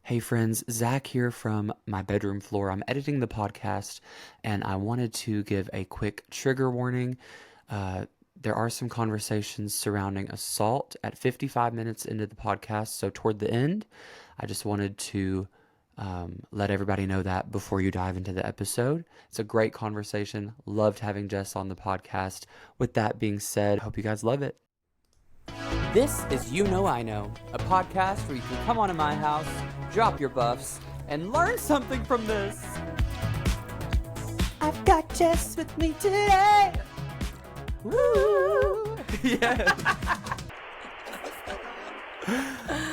Hey friends, Zach here from my bedroom floor. I'm editing the podcast and I wanted to give a quick trigger warning. There are some conversations surrounding assault at 55 minutes into the podcast, so toward the end, I just wanted to let everybody know that before you dive into the episode. It's a great conversation. Loved having Jess on the podcast. With that being said, hope you guys love it. This is You Know I Know, a podcast where you can come onto my house, drop your buffs, and learn something from this. I've got Jess with me today. Woo! Yeah.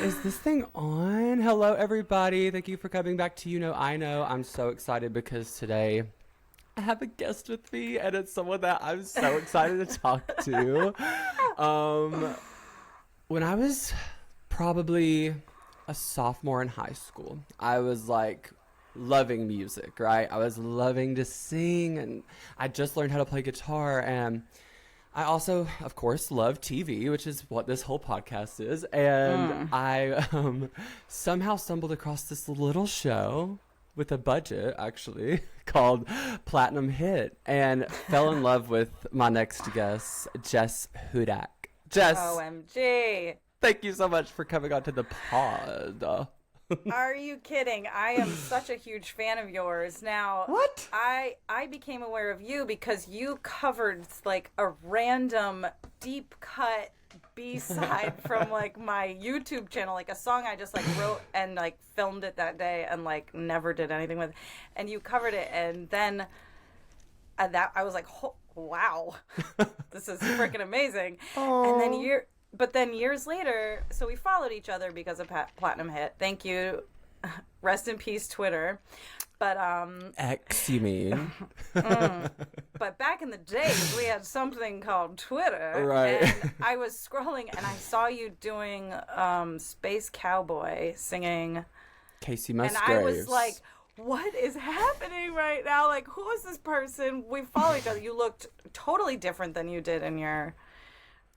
Is this thing on? Hello, everybody. Thank you for coming back to You Know I Know. I'm so excited because today I have a guest with me, and it's someone that I'm so excited to talk to. When I was probably a sophomore in high school, I was like loving music, right? I was loving to sing, and I just learned how to play guitar, and I also, of course, love TV, which is what this whole podcast is. And I somehow stumbled across this little show with a budget, actually, called Platinum Hit, and fell in love with my next guest, Jes Hudak. Jess, OMG. Thank you so much for coming on to the pod. Are you kidding? I am such a huge fan of yours. Now, What? I became aware of you because you covered like a random deep cut B-side from like my YouTube channel, like a song I just like wrote and like filmed it that day and like never did anything with it. And you covered it, and then that I was like, wow, this is freaking amazing. And then years later, so we followed each other because of Platinum Hit. Thank you. Rest in peace, Twitter. But X, you mean? but back in the days, we had something called Twitter. Right. And I was scrolling and I saw you doing Space Cowboy singing. Casey Musgraves. And I was like, what is happening right now? Like, who is this person? We follow each other. You looked totally different than you did in your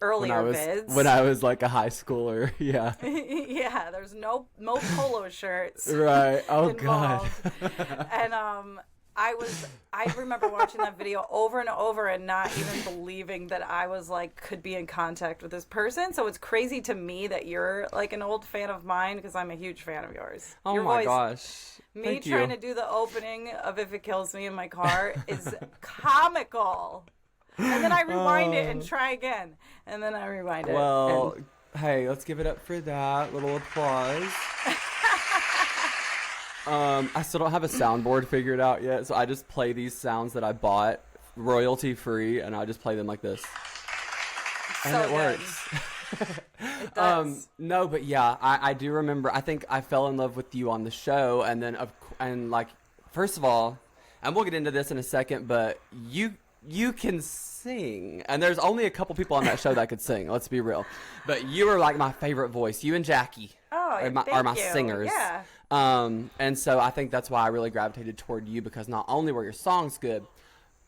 earlier vids. When I was like a high schooler, yeah. Yeah, there's no polo shirts. Right. Oh, involved. God. And I remember watching that video over and over and not even believing that I was like, could be in contact with this person. So it's crazy to me that you're like an old fan of mine because I'm a huge fan of yours. Oh, your my voice, gosh. Me Thank trying you. to do the opening of If It Kills Me in my car is comical. And then I rewind it and try again. And then I rewind it. Well, hey, let's give it up for that. Little applause. I still don't have a soundboard figured out yet, so I just play these sounds that I bought royalty free, and I just play them like this. And so it good. works. It does. No, but yeah, I do remember. I think I fell in love with you on the show, and then first of all, and we'll get into this in a second, but you can sing, and there's only a couple people on that show that could sing. Let's be real, but you were like my favorite voice. You and Jackie are my thank you. singers. Yeah. And so I think that's why I really gravitated toward you, because not only were your songs good,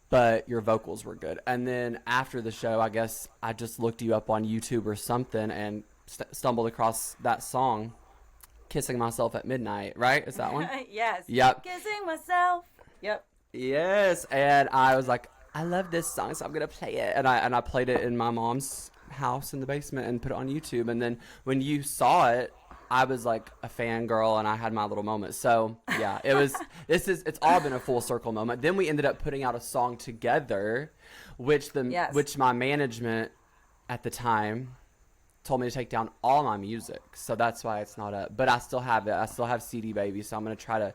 but your vocals were good. And then after the show, I guess I just looked you up on YouTube or something and stumbled across that song, Kissing Myself at Midnight, right? Is that one? Yes. Yep. Kissing myself. Yep. Yes. And I was like, I love this song, so I'm going to play it. And I played it in my mom's house in the basement and put it on YouTube. And then when you saw it, I was like a fangirl, and I had my little moment. So yeah, it's all been a full circle moment. Then we ended up putting out a song together, which my management at the time told me to take down all my music. So that's why it's not up, but I still have it. I still have CD Baby. So I'm going to try to,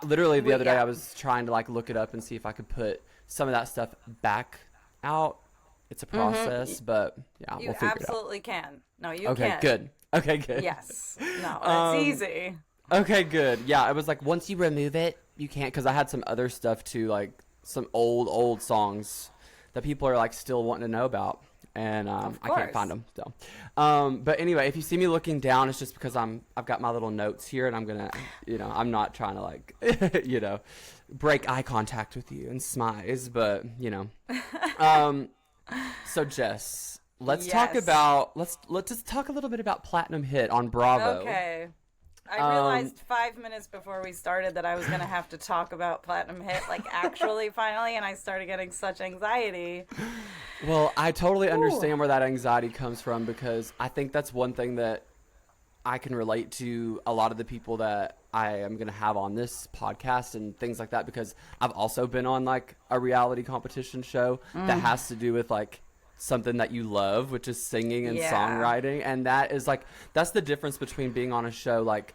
the other day I was trying to like look it up and see if I could put some of that stuff back out. It's a process, but yeah, we'll figure it out. You absolutely can. No, you can. Okay, good. Okay, good. Yes. No, it's easy. Okay, good. Yeah, it was like once you remove it, you can't, because I had some other stuff too, like some old songs that people are like still wanting to know about, and I can't find them. So, but anyway, if you see me looking down, it's just because I've got my little notes here, and I'm gonna, I'm not trying to like, break eye contact with you and smize, but So Jess, let's talk about let's just talk a little bit about Platinum Hit on Bravo. Okay. I realized 5 minutes before we started that I was going to have to talk about Platinum Hit, like actually finally, and I started getting such anxiety. Well, I totally understand where that anxiety comes from, because I think that's one thing that I can relate to a lot of the people that I am going to have on this podcast and things like that, because I've also been on like a reality competition show that has to do with like something that you love, which is singing and songwriting. And that is like, that's the difference between being on a show like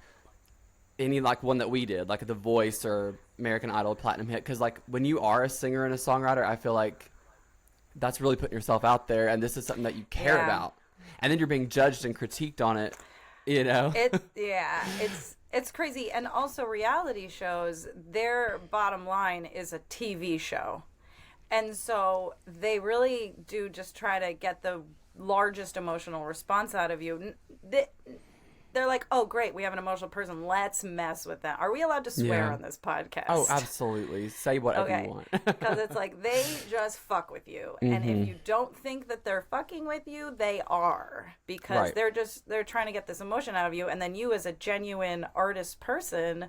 any like one that we did, like The Voice or American Idol, Platinum Hit. Because like when you are a singer and a songwriter, I feel like that's really putting yourself out there, and this is something that you care about, and then you're being judged and critiqued on it, you know. It's crazy. And also reality shows, their bottom line is a TV show, and so they really do just try to get the largest emotional response out of you. They're like, oh, great, we have an emotional person. Let's mess with that. Are we allowed to swear on this podcast? Oh, absolutely. Say whatever you want. Because it's like, they just fuck with you. And if you don't think that they're fucking with you, they are. Because they're trying to get this emotion out of you. And then you, as a genuine artist person,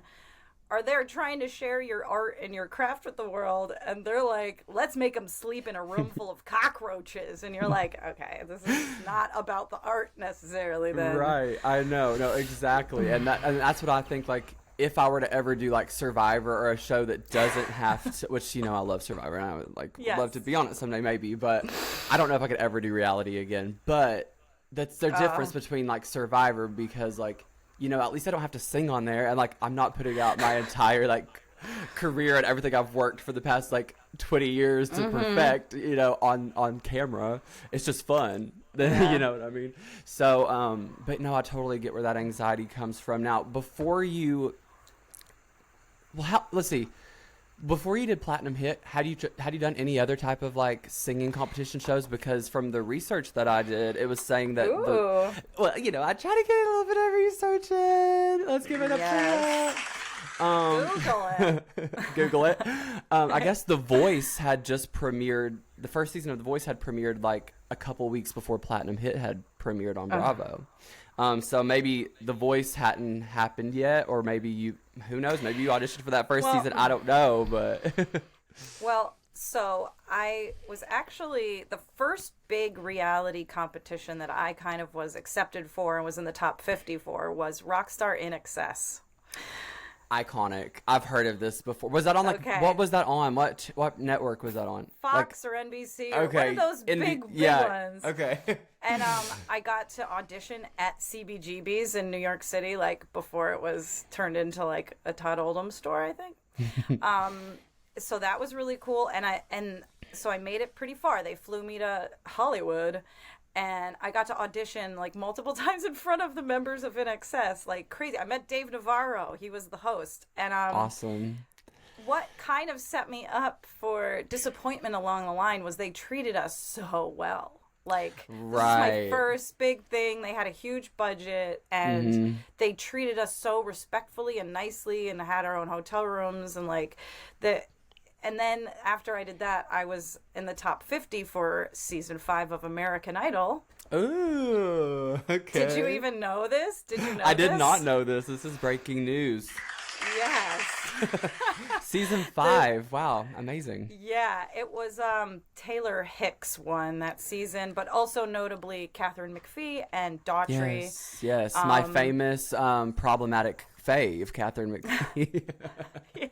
are there trying to share your art and your craft with the world, and they're like, let's make them sleep in a room full of cockroaches. And you're like, okay, this is not about the art necessarily then. Right. I know. No, exactly. And that's what I think, like, if I were to ever do like Survivor or a show that doesn't have to, which, you know, I love Survivor and I would like love to be on it someday maybe, but I don't know if I could ever do reality again. But that's the difference between like Survivor, because like, you know, at least I don't have to sing on there, and like I'm not putting out my entire like career and everything I've worked for the past like 20 years to perfect, you know, on camera. It's just fun. You know what I mean? So but no, I totally get where that anxiety comes from. Now, before you before you did Platinum Hit, had you done any other type of like singing competition shows? Because from the research that I did, it was saying that well, you know, I try to get a little bit of research in. Let's give it up for Google it. Google it. I guess The Voice had just premiered. The first season of The Voice had premiered like a couple weeks before Platinum Hit had premiered on Bravo. So maybe The Voice hadn't happened yet, or maybe who knows, maybe you auditioned for that first season. I don't know, but. Well, so I was actually, the first big reality competition that I kind of was accepted for and was in the top 50 for was Rockstar in Excess. Iconic. I've heard of this before. Was that on like what was that on? What network was that on? Fox or NBC or one of those big ones. Okay. And I got to audition at CBGB's in New York City, like before it was turned into like a Todd Oldham store, I think. So that was really cool, and so I made it pretty far. They flew me to Hollywood. And I got to audition like multiple times in front of the members of In Excess, like crazy. I met Dave Navarro. He was the host. And awesome. What kind of set me up for disappointment along the line was they treated us so well. Like, this is my first big thing. They had a huge budget, and they treated us so respectfully and nicely, and had our own hotel rooms, and like and then after I did that, I was in the top 50 for season 5 of American Idol. Ooh, okay. Did you even know this? Did you know I did not know this. This is breaking news. Yes. Season 5. Wow, amazing. Yeah, it was Taylor Hicks won that season, but also notably Catherine McPhee and Daughtry. Yes, my famous problematic fave, Catherine McPhee. Yeah.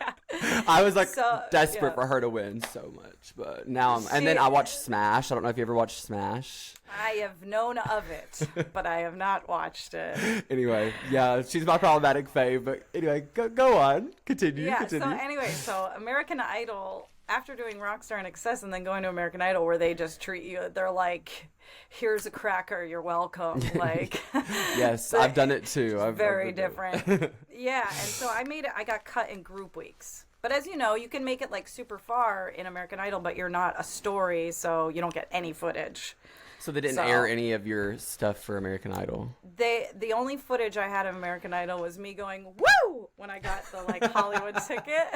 I was like desperate for her to win so much, but now and then I watched Smash. I don't know if you ever watched Smash. I have known of it, but I have not watched it. Anyway, yeah, she's my problematic fave, but anyway, go on. Continue. So anyway, so American Idol, after doing Rockstar in Excess and then going to American Idol, where they just treat you, they're like, here's a cracker, you're welcome. Like, yes, I've done it too. Very different. Yeah, and so I got cut in group weeks. But as you know, you can make it like super far in American Idol, but you're not a story, so you don't get any footage. So they didn't air any of your stuff for American Idol? The only footage I had of American Idol was me going, woo, when I got the like Hollywood ticket.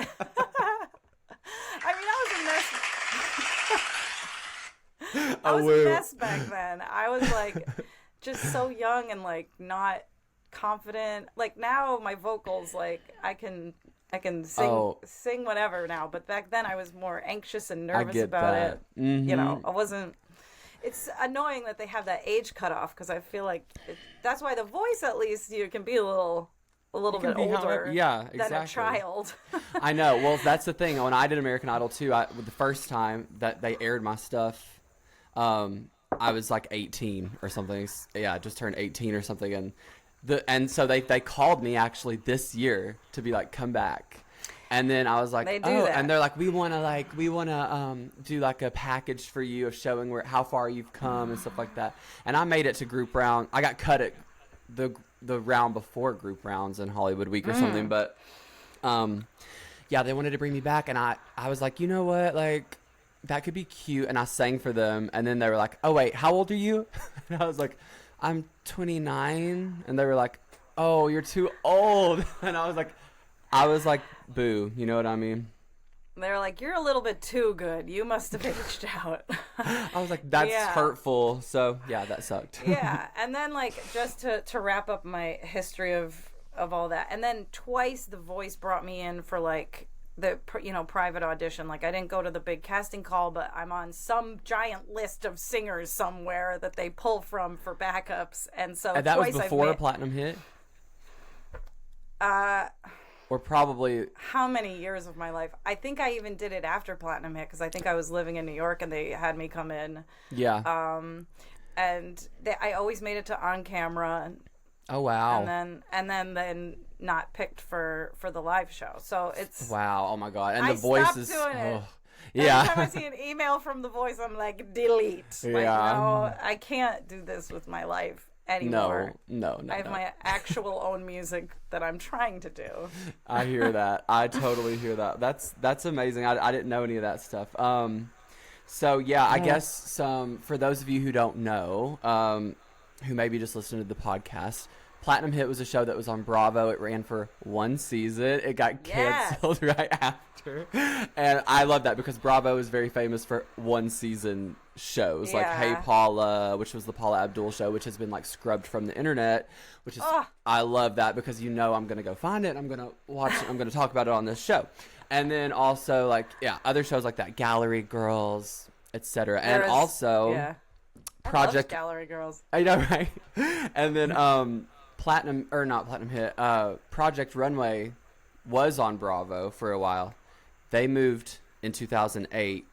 I mean, I was a mess back then. I was like just so young and like not confident. Like now my vocals, like I can sing whatever now, but back then I was more anxious and nervous about it. You know, I wasn't. It's annoying that they have that age cutoff because I feel like that's why The Voice, at least, you can be a little bit older than a child. I know. Well, that's the thing. When I did American Idol too, the first time that they aired my stuff, I was like 18 or something. Yeah, I just turned 18 or something, and so they called me actually this year to be like, come back. And then I was like, that. And they're like, we want to do like a package for you of showing how far you've come and stuff like that. And I made it to group round. I got cut at the round before group rounds in Hollywood Week or something. But, yeah, they wanted to bring me back. And I was like, you know what? Like, that could be cute. And I sang for them. And then they were like, oh, wait, how old are you? And I was like, I'm 29. And they were like, oh, you're too old. And I was like, boo, you know what I mean? They're like, you're a little bit too good. You must have aged out. I was like, that's hurtful. So, yeah, that sucked. Yeah, and then, like, just to wrap up my history of all that, and then twice The Voice brought me in for, like, the, private audition. Like, I didn't go to the big casting call, but I'm on some giant list of singers somewhere that they pull from for backups. And so that was before a platinum hit? Or probably... How many years of my life? I think I even did it after Platinum hit because I think I was living in New York and they had me come in. Yeah. And I always made it to on camera. Oh, wow. And then not picked for the live show. So it's... Wow. Oh, my God. And The Voice is... doing it. Yeah. Every time I see an email from The Voice, I'm like, delete. Yeah. Like, no, I can't do this with my life anymore. No. I have my actual own music that I'm trying to do. I hear that. I totally hear that. That's amazing. I didn't know any of that stuff. So yeah, I guess for those of you who don't know, who maybe just listened to the podcast, Platinum Hit was a show that was on Bravo. It ran for one season. It got canceled right after. And I love that because Bravo is very famous for one season shows. Like Hey Paula, which was the Paula Abdul show, which has been like scrubbed from the internet, which is I love that because I'm going to go find it. I'm going to watch it. I'm going to talk about it on this show. And then also like, other shows like that, Gallery Girls, etc. And also Project Gallery Girls. I know, right? And then not Platinum Hit, Project Runway was on Bravo for a while. They moved in 2008.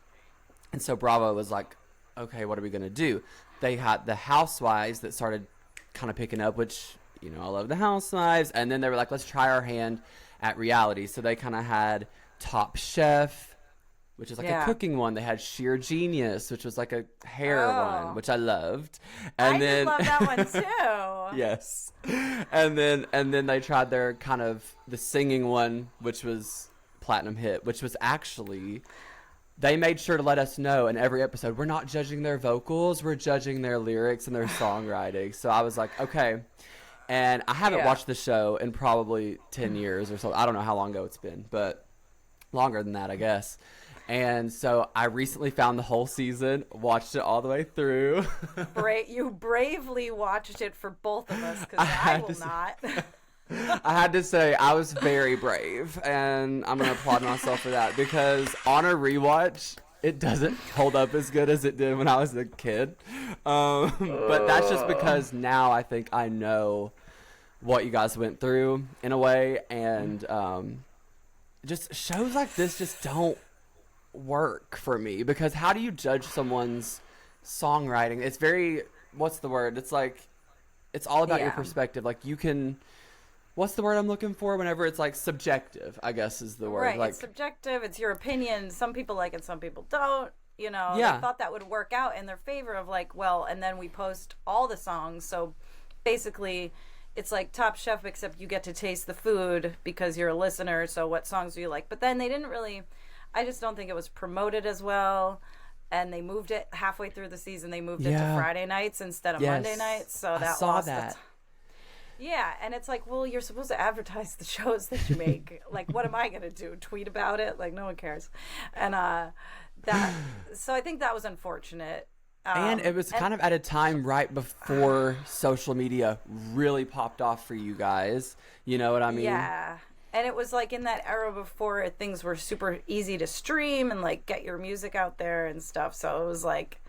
And so Bravo was like, okay, what are we going to do? They had the Housewives that started kind of picking up, which, I love the Housewives. And then they were like, let's try our hand at reality. So they kind of had Top Chef, which is like a cooking one. They had Sheer Genius, which was like a hair one, which I loved. And I love that one too. Yes. And then they tried their kind of the singing one, which was Platinum Hit, which was actually, they made sure to let us know in every episode, we're not judging their vocals, we're judging their lyrics and their songwriting. So I was like, okay. And I haven't watched the show in probably 10 years or so. I don't know how long ago it's been, but longer than that, I guess. And so I recently found the whole season, watched it all the way through. You bravely watched it for both of us, because I will not. I had to say, I was very brave, and I'm going to applaud myself for that, because on a rewatch, it doesn't hold up as good as it did when I was a kid. But that's just because now I think I know what you guys went through, in a way, and just shows like this just don't work for me, because how do you judge someone's songwriting? It's very, what's the word? It's like, it's all about your perspective. Like you can, what's the word I'm looking for? Whenever it's like subjective, I guess is the word. Right, like, it's subjective. It's your opinion. Some people like it, some people don't. They thought that would work out in their favor of like, well, and then we post all the songs. So basically, it's like Top Chef, except you get to taste the food because you're a listener. So what songs do you like? But then they didn't really, I just don't think it was promoted as well. And they moved it halfway through the season. They moved it to Friday nights instead of Monday nights. So that I saw that. Yeah, and it's like, well, you're supposed to advertise the shows that you make. Like, what am I going to do? Tweet about it? Like, no one cares. And so I think that was unfortunate. And it was kind of at a time right before social media really popped off for you guys. You know what I mean? Yeah. And it was like in that era before things were super easy to stream and like get your music out there and stuff. So it was like,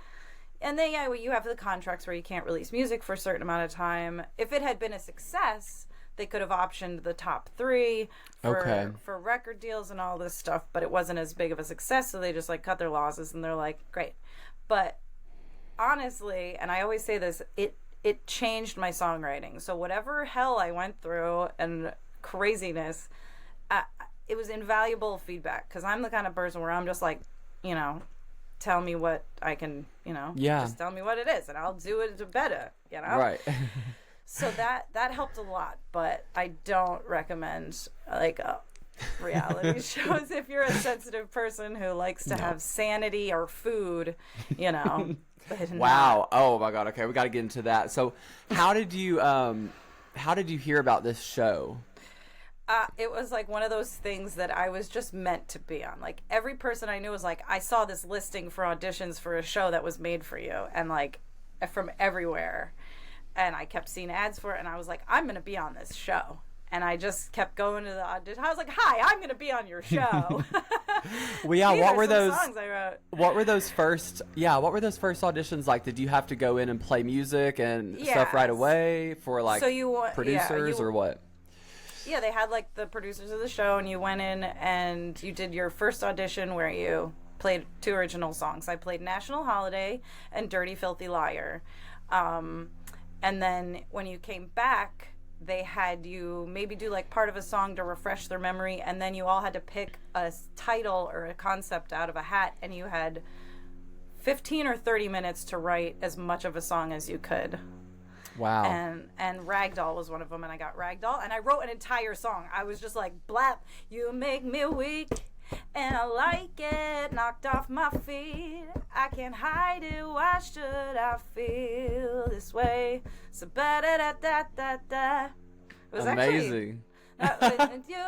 and then yeah, you have the contracts where you can't release music for a certain amount of time. If it had been a success, they could have optioned the top 3 for record deals and all this stuff, but it wasn't as big of a success, so they just like cut their losses and they're like, great. But honestly, and I always say this, it changed my songwriting. So whatever hell I went through and craziness, it was invaluable feedback, because I'm the kind of person where I'm just like, you know, tell me what I can, you know, just tell me what it is and I'll do it better, you know? Right. So that helped a lot, but I don't recommend like reality shows if you're a sensitive person who likes to have sanity or food, you know. Wow. Oh my God. Okay, we got to get into that. So, how did you hear about this show? It was like one of those things that I was just meant to be on. Like every person I knew was like, I saw this listing for auditions for a show that was made for you, and like from everywhere. And I kept seeing ads for it, and I was like, I'm going to be on this show. And I just kept going to the audition. I was like, hi, I'm going to be on your show. Well, yeah, what were those songs I wrote? What were those first auditions like? Did you have to go in and play music and stuff right away for like producers or what? Yeah, they had like the producers of the show, and you went in and you did your first audition where you played 2 original songs. I played National Holiday and Dirty Filthy Liar. And then when you came back, they had you maybe do like part of a song to refresh their memory, and then you all had to pick a title or a concept out of a hat, and you had 15 or 30 minutes to write as much of a song as you could. Wow. And Ragdoll was one of them, and I got Ragdoll, and I wrote an entire song. I was just like, blap, you make me weak, and I like it, knocked off my feet. I can't hide it, why should I feel this way? So ba-da-da-da-da-da. It was amazing. Actually, with you,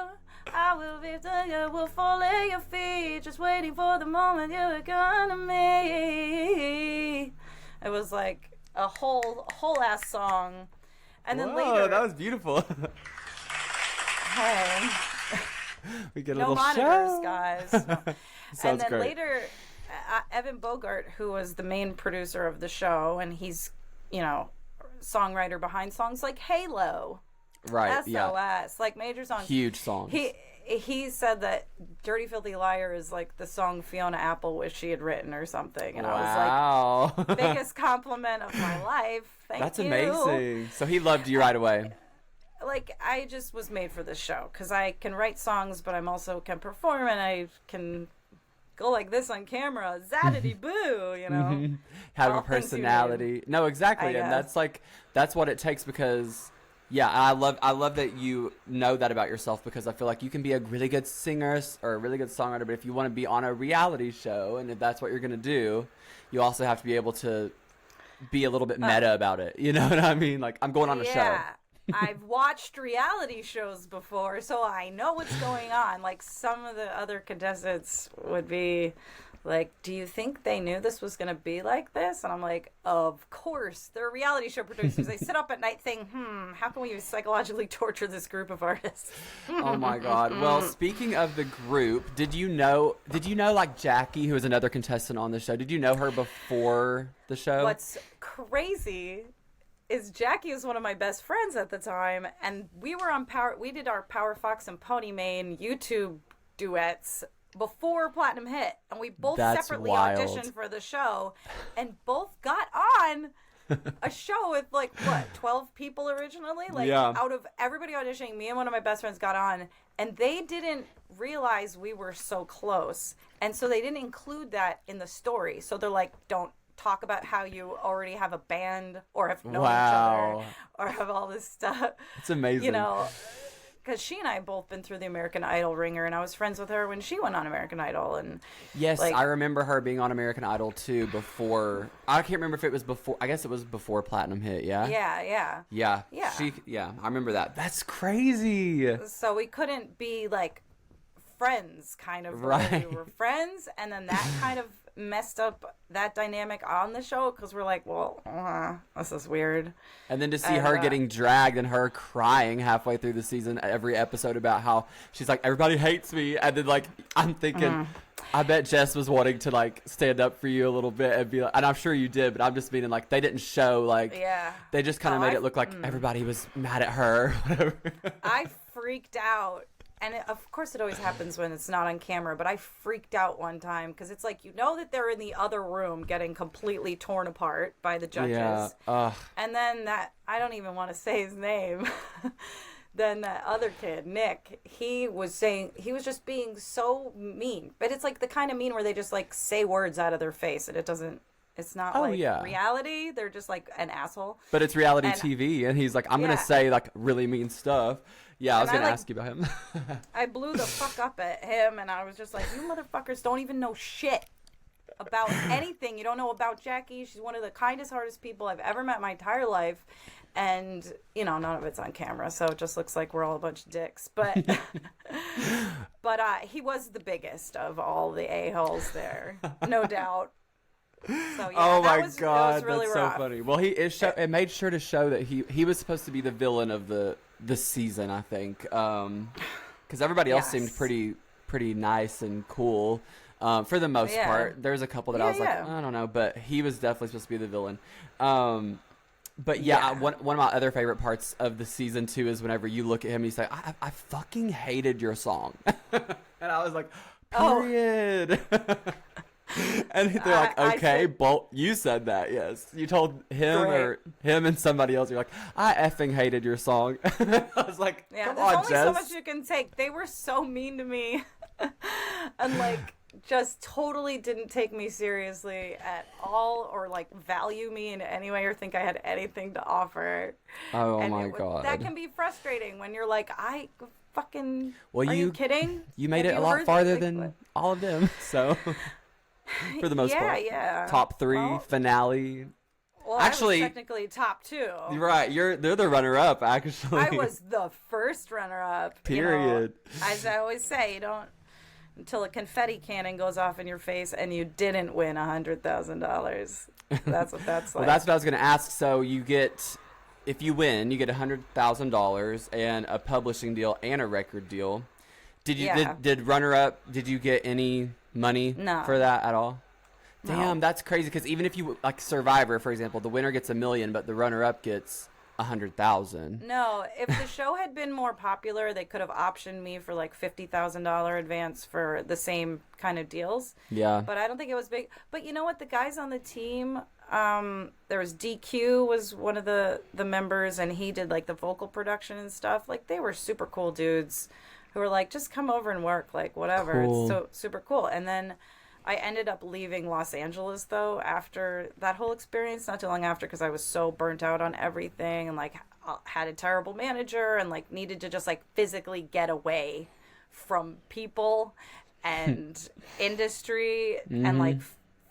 I will be till you will fall at your feet, just waiting for the moment you are gonna me. It was like a whole ass song. And then later, that was beautiful. Hey. We get a no little monitors, show. guys. And then great. later, Evan Bogart, who was the main producer of the show, and he's, you know, songwriter behind songs like Halo, right? SOS, Yeah, like major songs, huge songs. He said that Dirty Filthy Liar is like the song Fiona Apple wished she had written or something, and I was like, biggest compliment of my life. Thank you. That's amazing. So he loved you right away. Like, I just was made for this show because I can write songs, but I'm also can perform, and I can go like this on camera, zadity boo, you know. Have a personality. No, exactly, and that's what it takes, because yeah, I love that you know that about yourself, because I feel like you can be a really good singer or a really good songwriter, but if you want to be on a reality show and if that's what you're gonna do, you also have to be able to be a little bit meta about it. You know what I mean? Like, I'm going on a show. I've watched reality shows before, so I know what's going on. Like, some of the other contestants would be like, do you think they knew this was going to be like this? And I'm like, of course. They're reality show producers. They sit up at night thinking, how can we psychologically torture this group of artists? Oh my God. Well, speaking of the group, did you know like Jackie, who was another contestant on the show? Did you know her before the show? What's crazy is Jackie was one of my best friends at the time, and we were on we did our Power Fox and Pony Mane YouTube duets before Platinum hit, and we both separately auditioned for the show, and both got on a show with like 12 people originally, like out of everybody auditioning, me and one of my best friends got on, and they didn't realize we were so close, and so they didn't include that in the story. So they're like, don't talk about how you already have a band or have known each other or have all this stuff. It's amazing. You know, because she and I have both been through the American Idol ringer, and I was friends with her when she went on American Idol. And yes, like, I remember her being on American Idol too before. I can't remember if it was before. I guess it was before Platinum hit. Yeah. Yeah. I remember that. That's crazy. So we couldn't be like friends, kind of. Right. We were friends, and then that kind of messed up that dynamic on the show because we're like, well, this is weird. And then to see her getting dragged and her crying halfway through the season, every episode about how she's like, everybody hates me. And then, like, I'm thinking, I bet Jes was wanting to, like, stand up for you a little bit and be like, and I'm sure you did, but I'm just meaning, like, they didn't show, like, they just kind of made it look like everybody was mad at her. Whatever. I freaked out. And of course it always happens when it's not on camera, but I freaked out one time because it's like, you know that they're in the other room getting completely torn apart by the judges. Yeah. And then I don't even want to say his name. Then that other kid, Nick, he was just being so mean. But it's like the kind of mean where they just like say words out of their face and it's not reality. They're just like an asshole. But it's reality TV, and he's like, I'm going to say like really mean stuff. Yeah, I was going to ask you about him. I blew the fuck up at him, and I was just like, you motherfuckers don't even know shit about anything. You don't know about Jackie. She's one of the kindest, hardest people I've ever met in my entire life. And, you know, none of it's on camera, so it just looks like we're all a bunch of dicks. But he was the biggest of all the a-holes there, no doubt. So, yeah, oh my God, was really that's rough. so funny. Well, it made sure to show that he was supposed to be the villain of the season, I think, because everybody else seemed pretty nice and cool for the most part. There's a couple that I was like, I don't know, but he was definitely supposed to be the villain. But one of my other favorite parts of the season 2 is whenever you look at him and you say, I fucking hated your song. And I was like, period. And they're like, okay, Bolt, you said that, yes. You told him or him and somebody else, you're like, I effing hated your song. I was like, come on, Jes. There's only so much you can take. They were so mean to me. And, like, just totally didn't take me seriously at all or, like, value me in any way or think I had anything to offer. Oh, my God. That can be frustrating when you're like, are you you kidding? You made it a lot farther than all of them, so... For the most part. Yeah. Top 3, finale. Well, actually, I was technically top 2. Right, they're the runner-up, actually. I was the first runner-up. Period. You know, as I always say, you don't until a confetti cannon goes off in your face and you didn't win $100,000. That's what that's like. Well, that's what I was going to ask. So if you win, you get $100,000 and a publishing deal and a record deal. Did runner-up? Did you get any money for that at all? Damn, that's crazy. Because even if you like Survivor, for example, the winner gets $1 million, but the runner-up gets $100,000. No, if the show had been more popular, they could have optioned me for like $50,000 advance for the same kind of deals. Yeah, but I don't think it was big. But you know what? The guys on the team, there was DQ was one of the members, and he did like the vocal production and stuff. Like they were super cool dudes who were like, just come over and work, like whatever. Cool. It's so super cool. And then I ended up leaving Los Angeles, though, after that whole experience, not too long after, because I was so burnt out on everything and, like, had a terrible manager and, like, needed to just, like, physically get away from people and industry and, like,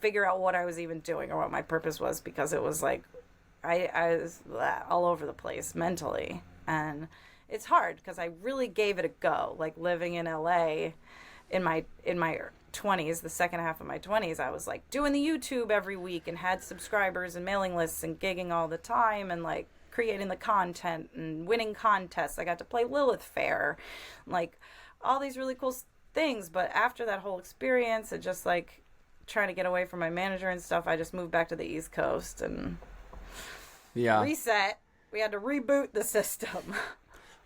figure out what I was even doing or what my purpose was, because it was, like, I was all over the place mentally. And it's hard because I really gave it a go, like, living in L.A. in my 20s, the second half of my 20s, I was like doing the YouTube every week and had subscribers and mailing lists and gigging all the time and like creating the content and winning contests. I got to play Lilith Fair, like all these really cool things. But after that whole experience and just like trying to get away from my manager and stuff, I just moved back to the East Coast and reset. We had to reboot the system.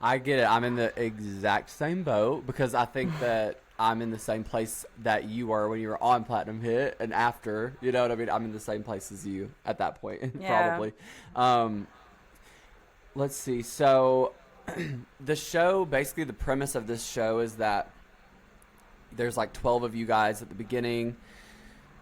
I get it. I'm in the exact same boat because I think that I'm in the same place that you were when you were on Platinum Hit and after, you know what I mean? I'm in the same place as you at that point, probably. Let's see. So the show, basically the premise of this show is that there's like 12 of you guys at the beginning.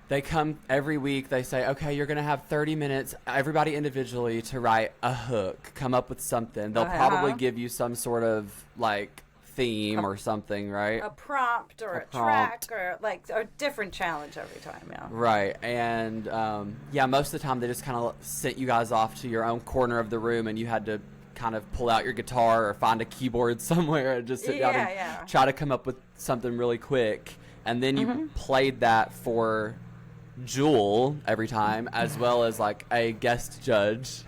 They come every week. They say, okay, you're going to have 30 minutes, everybody individually, to write a hook, come up with something. They'll probably give you some sort of like theme or something, right? A prompt or a track or like a different challenge every time, yeah. Right. And most of the time they just kind of sent you guys off to your own corner of the room and you had to kind of pull out your guitar or find a keyboard somewhere and just sit down and try to come up with something really quick. And then you played that for Jewel every time, as well as like a guest judge.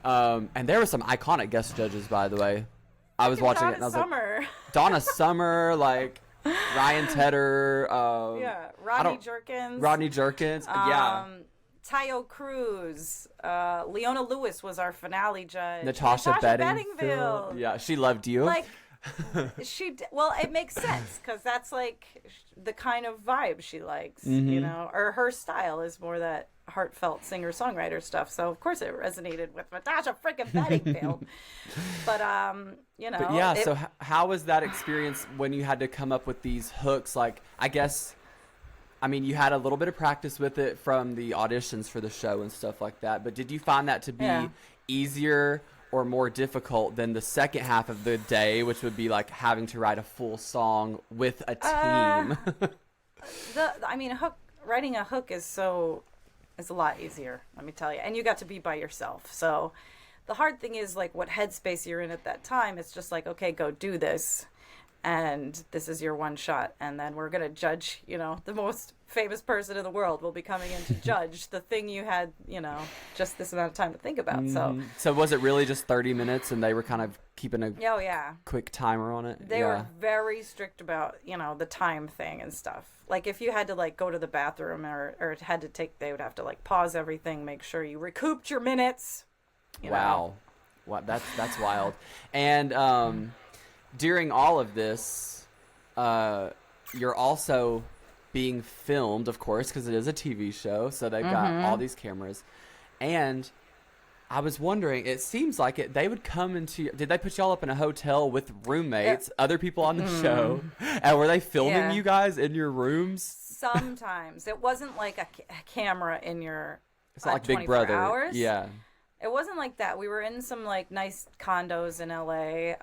And there were some iconic guest judges, by the way. I was watching it and I was like, Donna Summer, like Ryan Tedder. Rodney Jerkins. Tayo Cruz, Leona Lewis was our finale judge. Natasha Bedingfield. Yeah, she loved you. Like, well, it makes sense because that's like the kind of vibe she likes, you know, or her style is more that heartfelt singer-songwriter stuff. So of course it resonated with Natasha freaking Bedingfield. But you know. But yeah. So how was that experience when you had to come up with these hooks? Like, I guess. I mean, you had a little bit of practice with it from the auditions for the show and stuff like that, but did you find that to be easier or more difficult than the second half of the day, which would be like having to write a full song with a team? Writing a hook is a lot easier, let me tell you. And you got to be by yourself. So the hard thing is like what headspace you're in at that time. It's just like, okay, go do this. And this is your one shot. And then we're going to judge, you know, the most famous person in the world will be coming in to judge the thing you had, you know, just this amount of time to think about. So was it really just 30 minutes and they were kind of keeping a quick timer on it? They were very strict about, you know, the time thing and stuff. Like if you had to like go to the bathroom or had to they would have to like pause everything, make sure you recouped your minutes. You know? Wow, that's wild. And during all of this, you're also being filmed, of course, because it is a TV show, so they've got all these cameras. And I was wondering, it seems like they would come into... Did they put y'all up in a hotel with roommates, other people on the show? And were they filming you guys in your rooms? Sometimes. It wasn't like a camera in your... It's not like Big Brother. Hours. Yeah. It wasn't like that. We were in some like nice condos in LA,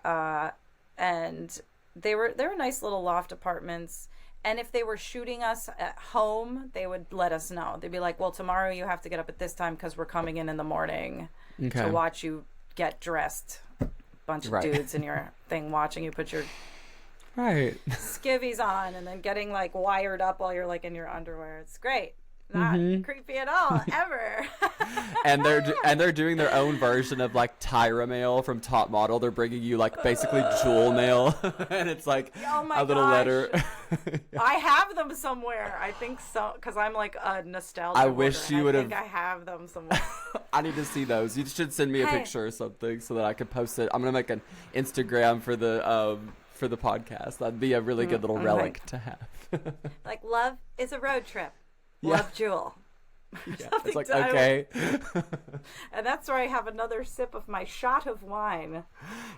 and they were nice little loft apartments. And if they were shooting us at home, they would let us know. They'd be like, well, tomorrow you have to get up at this time because we're coming in the morning to watch you get dressed. Bunch of dudes in your thing watching you put your skivvies on and then getting like wired up while you're like in your underwear. It's great. Not creepy at all, ever. and they're doing their own version of like Tyra mail from Top Model. They're bringing you like basically Jewel mail, and it's like a little letter. I have them somewhere. I think so, because I'm like a nostalgia. I wish you would have. I have them somewhere. I need to see those. You should send me a picture or something so that I can post it. I'm gonna make an Instagram for the podcast. That'd be a really good little relic to have. Like love is a road trip. Love Jewel. Yeah, it's like, okay. And that's where I have another sip of my shot of wine.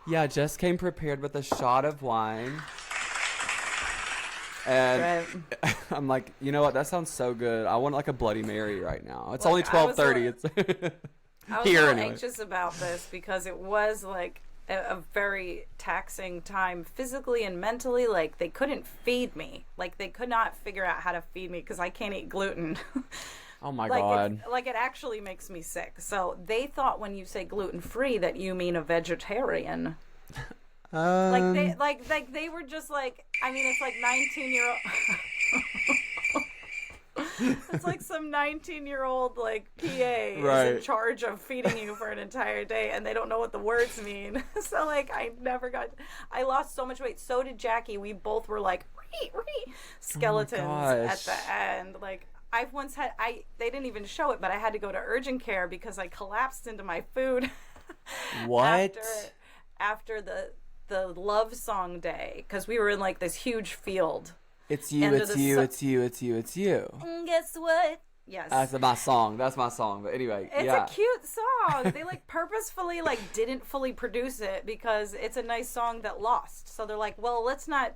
Yeah, Jess came prepared with a shot of wine. And I'm like, you know what? That sounds so good. I want like a Bloody Mary right now. It's only 12:30. I was so anxious about this because it was like a very taxing time physically and mentally. Like they couldn't feed me. Like they could not figure out how to feed me because I can't eat gluten. Oh my God. It actually makes me sick. So they thought when you say gluten free that you mean a vegetarian. Like they were just like, I mean, it's like 19-year-old. It's like some 19-year-old like PA is in charge of feeding you for an entire day, and they don't know what the words mean. So like I lost so much weight. So did Jackie. We both were like skeletons at the end. Like I've once had they didn't even show it, but I had to go to urgent care because I collapsed into my food. What? After the love song day, because we were in like this huge field. It's you, it's you, it's you, it's you, it's you. Guess what? Yes. That's my song. That's my song. But anyway, it's a cute song. They like purposefully like didn't fully produce it because it's a nice song that lost. So they're like, well, let's not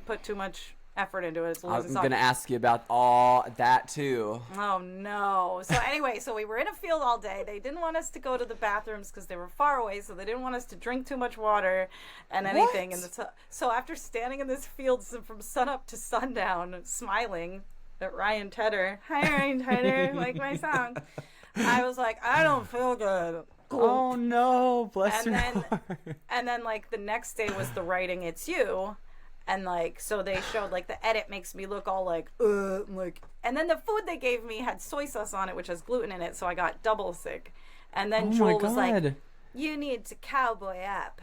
put too much effort into it. It's a losing song. I'm gonna ask you about all that too. Oh no. So anyway, so we were in a field all day. They didn't want us to go to the bathrooms because they were far away, so they didn't want us to drink too much water and anything. And so after standing in this field from sunup to sundown, smiling at Ryan Tedder, hi Ryan Tedder, like my song, I was like, I don't feel good. Oh no, bless And your then heart. and then like the next day was the writing It's You. And like so they showed like the edit makes me look all like and then the food they gave me had soy sauce on it which has gluten in it, so I got double sick. And then Oh my Jewel was like, God. you need to cowboy up.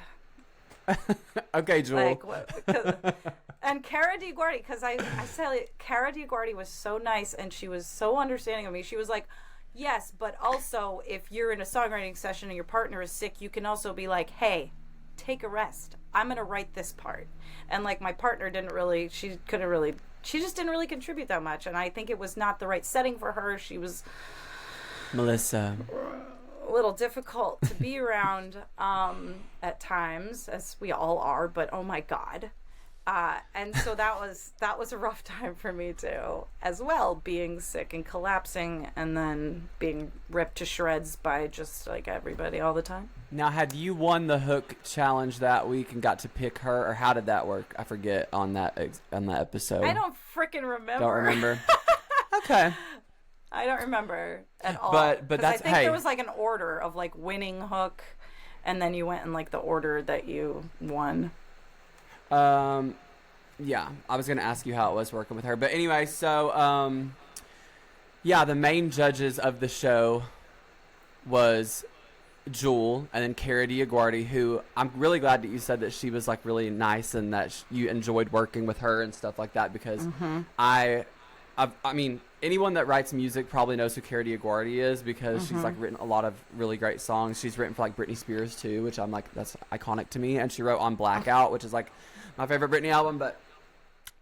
Okay, Jewel. Like and Cara DiGuardi, because I said like, Cara DiGuardi was so nice and she was so understanding of me. She was like, yes, but also if you're in a songwriting session and your partner is sick, you can also be like, hey, take a rest. I'm gonna write this part. And like my partner she just didn't really contribute that much, and I think it was not the right setting for her. She was Melissa. a little difficult to be around at times, as we all are, but oh my God. And so that was a rough time for me too, as well, being sick and collapsing and then being ripped to shreds by just like everybody all the time. Now, had you won the hook challenge that week and got to pick her, or how did that work? I forget on that episode. I don't freaking remember. Don't remember. Okay. I don't remember at all. But 'Cause that's I think there was like an order of like winning hook, and then you went in like the order that you won. Yeah, I was gonna ask you how it was working with her, but anyway, so yeah, the main judges of the show was Jewel and then Cara DiGuardi, who I'm really glad that you said that she was like really nice and that you enjoyed working with her and stuff like that, because I mean, anyone that writes music probably knows who Cara DiGuardi is, because she's like written a lot of really great songs. She's written for like Britney Spears too, which I'm like, that's iconic to me. And she wrote on Blackout, which is like my favorite Britney album. But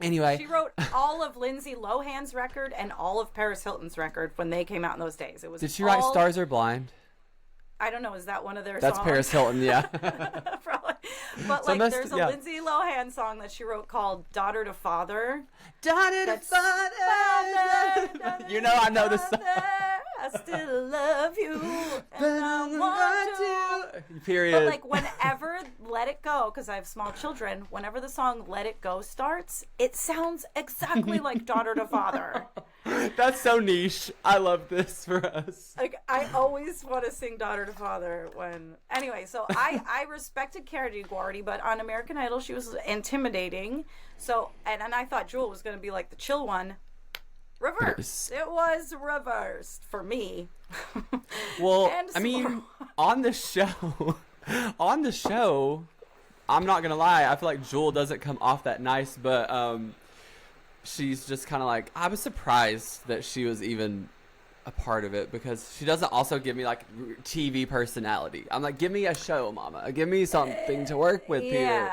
anyway, she wrote all of Lindsay Lohan's record and all of Paris Hilton's record when they came out in those days. It was. Did she write Stars Are Blind? I don't know. Is that one of their That's songs? Paris Hilton, yeah. Probably. But So like, there's a Lindsay Lohan song that she wrote called "Daughter to Father." Daughter to Father. You know, I know the song. I still love you, and I want to. Period. But like, whenever "Let It Go," because I have small children, whenever the song "Let It Go" starts, it sounds exactly like "Daughter to Father." That's so niche. I love this for us. Like, I always want to sing "Daughter to Father" when. Anyway, so I respected Cara DiGuardi, but on American Idol she was intimidating. So and I thought Jewel was going to be like the chill one. Reverse. It was reversed for me. Well, And I mean, on the show, I'm not gonna lie, I feel like Jewel doesn't come off that nice, but she's just kind of like, I was surprised that she was even a part of it, because she doesn't also give me like TV personality. I'm like, give me a show, mama. Give me something to work with here.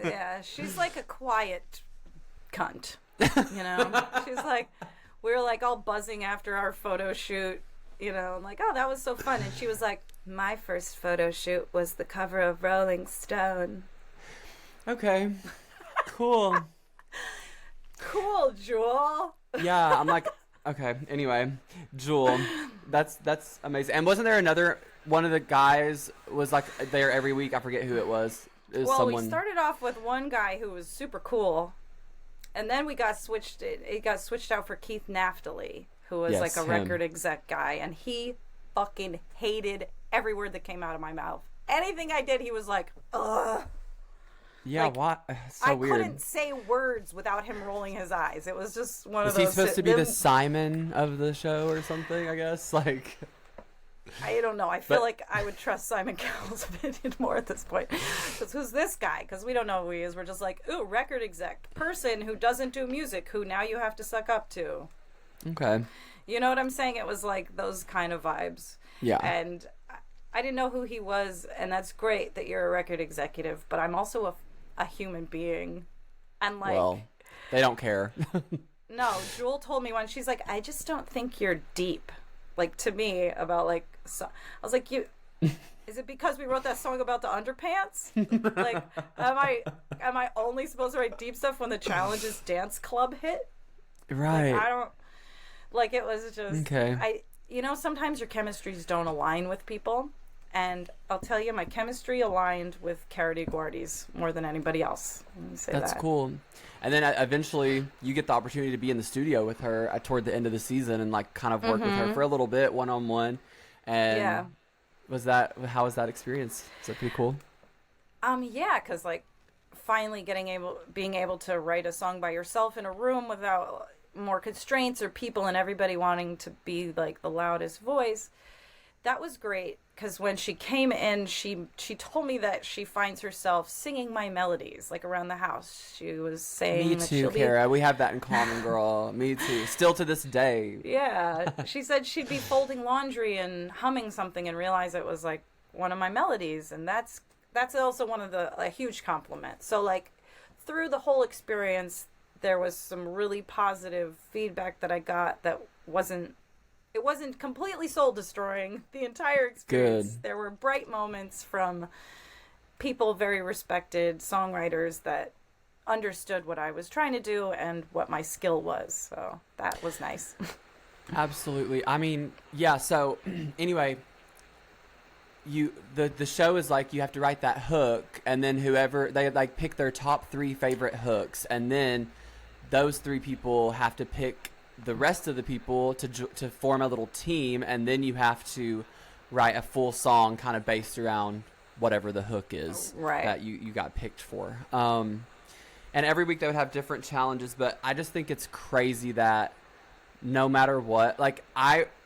Yeah, she's like a quiet cunt. You know, she's like, we were like all buzzing after our photo shoot, you know, I'm like, oh, that was so fun. And she was like, my first photo shoot was the cover of Rolling Stone. Okay, cool. Cool, Jewel. Yeah, I'm like, okay. Anyway, Jewel, that's amazing. And wasn't there another one of the guys was like there every week? I forget who it was. It was Well, someone. we started off with one guy who was super cool, and then we got switched. It got switched out for Keith Naftali, who was like a record exec guy, and he fucking hated every word that came out of my mouth. Anything I did, he was like, ugh. Yeah, like, what? So I weird. couldn't say words without him rolling his eyes. It was just one Is of those. he supposed to be the Simon of the show or something, I guess? Like, I don't know. I feel like I would trust Simon Cowell's opinion more at this point. Because who's this guy? Because we don't know who he is. We're just like, ooh, record exec. Person who doesn't do music, who now you have to suck up to. okay. You know what I'm saying? It was like those kind of vibes. Yeah. And I didn't know who he was, and that's great that you're a record executive, but I'm also a human being. And like... Well, they don't care. No, Jewel told me once, she's like, I just don't think you're deep. Like, to me, about like... So, I was like, is it because we wrote that song about the underpants? Like, am I only supposed to write deep stuff when the Challenges dance club hit? Right. Like, I don't... Like, it was just... Okay. You know, sometimes your chemistries don't align with people. And I'll tell you, my chemistry aligned with Cara DiGuardi's more than anybody else. That's cool. And then eventually you get the opportunity to be in the studio with her toward the end of the season and like kind of work with her for a little bit, one-on-one. And how was that experience? Is that pretty cool? Yeah, because like finally being able to write a song by yourself in a room without more constraints or people and everybody wanting to be like the loudest voice. That was great because when she came in, she told me that she finds herself singing my melodies like around the house. She was saying Me that too, Kara. We have that in common, girl. Me too. Still to this day. Yeah, she said she'd be folding laundry and humming something and realize it was like one of my melodies, and that's also one of a huge compliment. So like through the whole experience, there was some really positive feedback that I got that wasn't completely soul destroying the entire experience. Good. There were bright moments from people, very respected songwriters that understood what I was trying to do and what my skill was. So that was nice. Absolutely. I mean, yeah, so anyway, the show is like you have to write that hook, and then whoever they like pick their top 3 favorite hooks, and then those 3 people have to pick the rest of the people to form a little team, and then you have to write a full song kind of based around whatever the hook is that you got picked for. And every week they would have different challenges, but I just think it's crazy that no matter what, like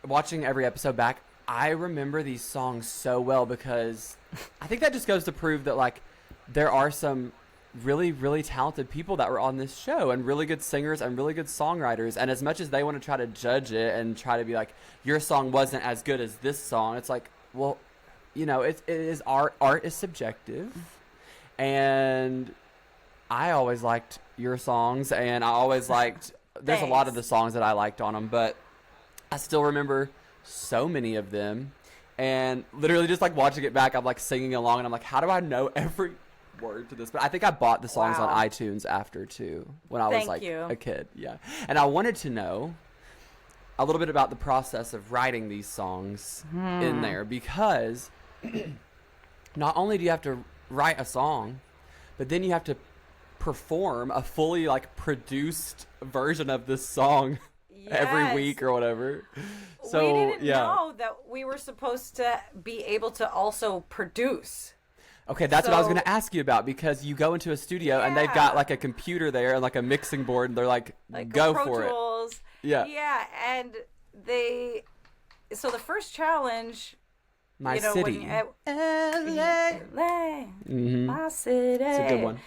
watching every episode back, I remember these songs so well because I think that just goes to prove that like there are some really, really talented people that were on this show and really good singers and really good songwriters. And as much as they want to try to judge it and try to be like, your song wasn't as good as this song, it's like, well, you know, it is art. Art is subjective. And I always liked your songs, and I always liked, there's a lot of the songs that I liked on them, but I still remember so many of them. And literally just like watching it back, I'm like singing along, and I'm like, how do I know every word to this? But I think I bought the songs on iTunes after too, when I was like a kid. Yeah. And I wanted to know a little bit about the process of writing these songs in there, because not only do you have to write a song, but then you have to perform a fully like produced version of this song every week or whatever. So we didn't know that we were supposed to be able to also produce. Okay, that's what I was going to ask you about, because you go into a studio and they've got like a computer there and like a mixing board, and they're like go Pro for Tools. it. Yeah. Yeah, and so the first challenge, My you know, city. LA, my city. It's a good one.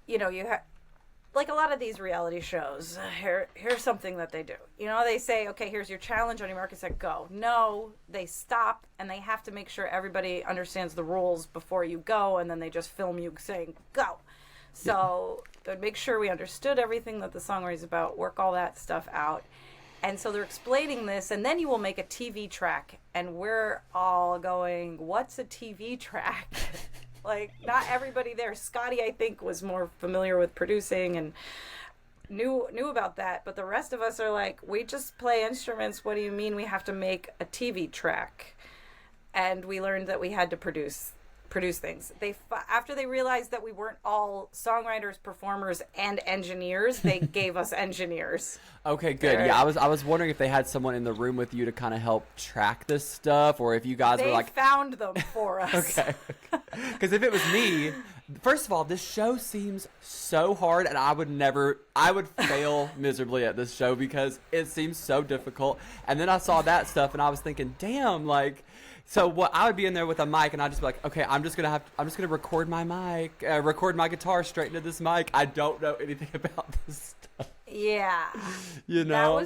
You know, you have like a lot of these reality shows. Here's something that they do. You know, they say, okay, here's your challenge, on your mark, set, go. No, they stop and they have to make sure everybody understands the rules before you go, and then they just film you saying go. So they would make sure we understood everything that the song is about, work all that stuff out. And so they're explaining this, and then you will make a TV track, and we're all going, what's a TV track? Like, not everybody there. Scotty, I think, was more familiar with producing and knew about that, but the rest of us are like, we just play instruments. What do you mean we have to make a TV track? And we learned that we had to produce things. After they realized that we weren't all songwriters, performers, and engineers, they gave us engineers. Okay, good. Yeah, I was wondering if they had someone in the room with you to kind of help track this stuff, or if you guys were like, they found them for us. Okay. Because if it was me, first of all, this show seems so hard, and I would fail miserably at this show because it seems so difficult. And then I saw that stuff, and I was thinking, damn, like. So what I would be in there with a mic, and I'd just be like, okay, I'm just gonna record my mic, record my guitar straight into this mic. I don't know anything about this stuff. Yeah, you know.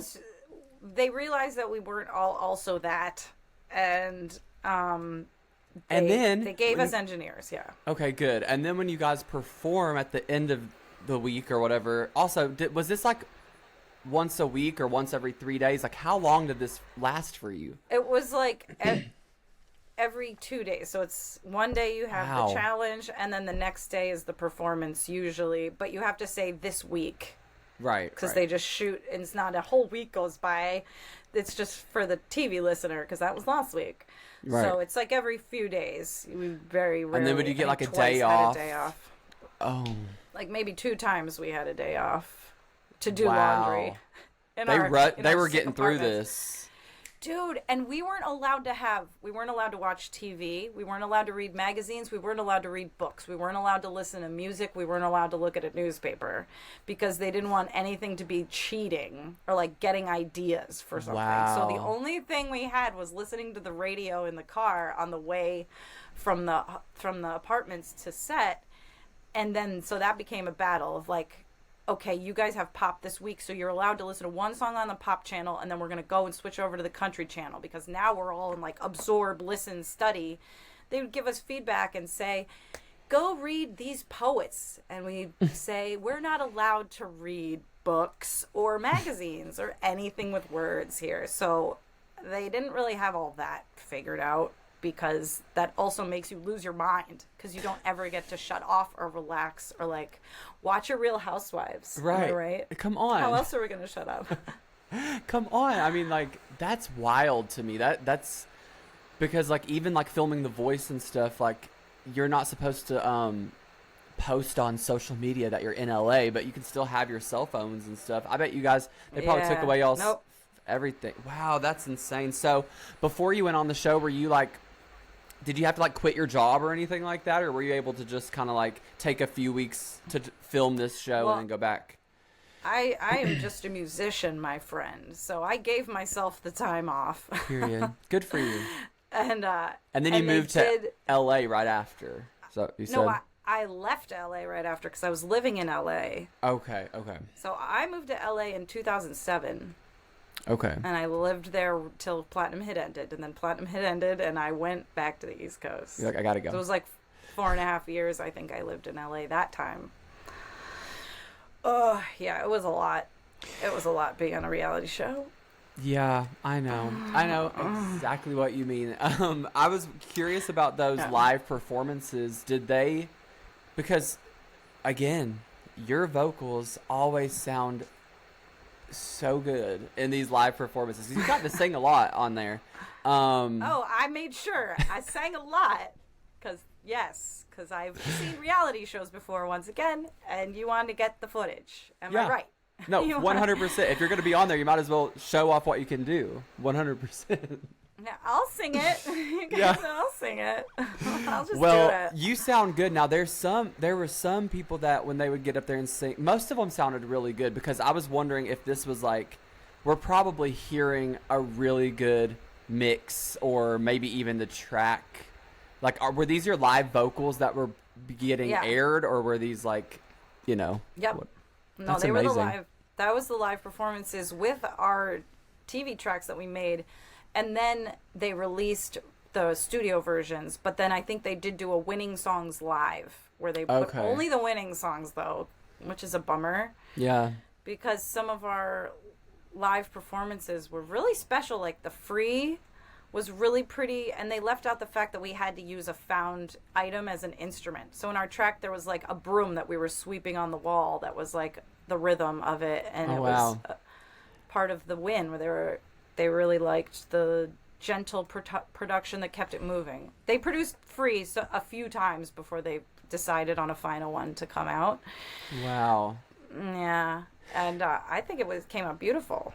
They realized that we weren't all also that, and then they gave us engineers. Yeah. Okay, good. And then when you guys perform at the end of the week or whatever, also was this like once a week or once every 3 days? Like, how long did this last for you? It was like every 2 days. So it's one day you have the challenge, and then the next day is the performance usually. But you have to say this week. Right. Because they just shoot, and it's not a whole week goes by. It's just for the TV listener, because that was last week. Right. So it's like every few days. We very rarely. And then would you get like a day off? off? A day off. Oh. Like maybe 2 times we had a day off to do laundry. They were getting through this. Dude, and we weren't allowed to watch TV. We weren't allowed to read magazines. We weren't allowed to read books. We weren't allowed to listen to music. We weren't allowed to look at a newspaper because they didn't want anything to be cheating or like getting ideas for something. Wow. So the only thing we had was listening to the radio in the car on the way from the apartments to set. And then so that became a battle of like, okay, you guys have pop this week, so you're allowed to listen to one song on the pop channel, and then we're going to go and switch over to the country channel, because now we're all in, like, absorb, listen, study. They would give us feedback and say, go read these poets. And we say, we're not allowed to read books or magazines or anything with words here. So they didn't really have all that figured out, because that also makes you lose your mind, because you don't ever get to shut off or relax or like watch a Real Housewives. Right. Am I right? Come on. How else are we gonna shut up? Come on. I mean, like, that's wild to me. That's because, like, even like filming The Voice and stuff, like, you're not supposed to post on social media that you're in LA, but you can still have your cell phones and stuff. I bet you guys, they probably took away y'all's everything. Wow, that's insane. So before you went on the show, were you like, did you have to like quit your job or anything like that, or were you able to just kind of like take a few weeks to film this show and then go back? I am just a musician, my friend, so I gave myself the time off. Period. Good for you. And then you moved to LA right after. So you said no, I left LA right after because I was living in LA. Okay. So I moved to LA in 2007. Okay. And I lived there till Platinum Hit ended, and then Platinum Hit ended, and I went back to the East Coast. You're like, I gotta go. So it was like 4.5 years, I think I lived in LA that time. Oh, yeah, it was a lot. It was a lot being on a reality show. Yeah, I know. I know exactly what you mean. I was curious about those live performances. Did they, because, again, your vocals always sound so good in these live performances. You got to sing a lot on there. I made sure I sang a lot because I've seen reality shows before once again, and you want to get the footage. Am I right? No, 100%. If you're going to be on there, you might as well show off what you can do. 100%. Yeah, I'll sing it. You guys know I'll sing it. I'll just do it. You sound good. Now, there were some people that when they would get up there and sing, most of them sounded really good, because I was wondering if this was like, we're probably hearing a really good mix, or maybe even the track. Like, were these your live vocals that were getting aired, or were these like, you know? Yep. No, they were the live. That was the live performances with our TV tracks that we made. And then they released the studio versions, but then I think they did do a winning songs live, where they put only the winning songs, though, which is a bummer. Yeah. Because some of our live performances were really special. Like the Free was really pretty, and they left out the fact that we had to use a found item as an instrument. So in our track, there was like a broom that we were sweeping on the wall that was like the rhythm of it, and it was part of the win, where they really liked the gentle production that kept it moving. They produced Free a few times before they decided on a final one to come out. Wow. Yeah, and I think it came out beautiful.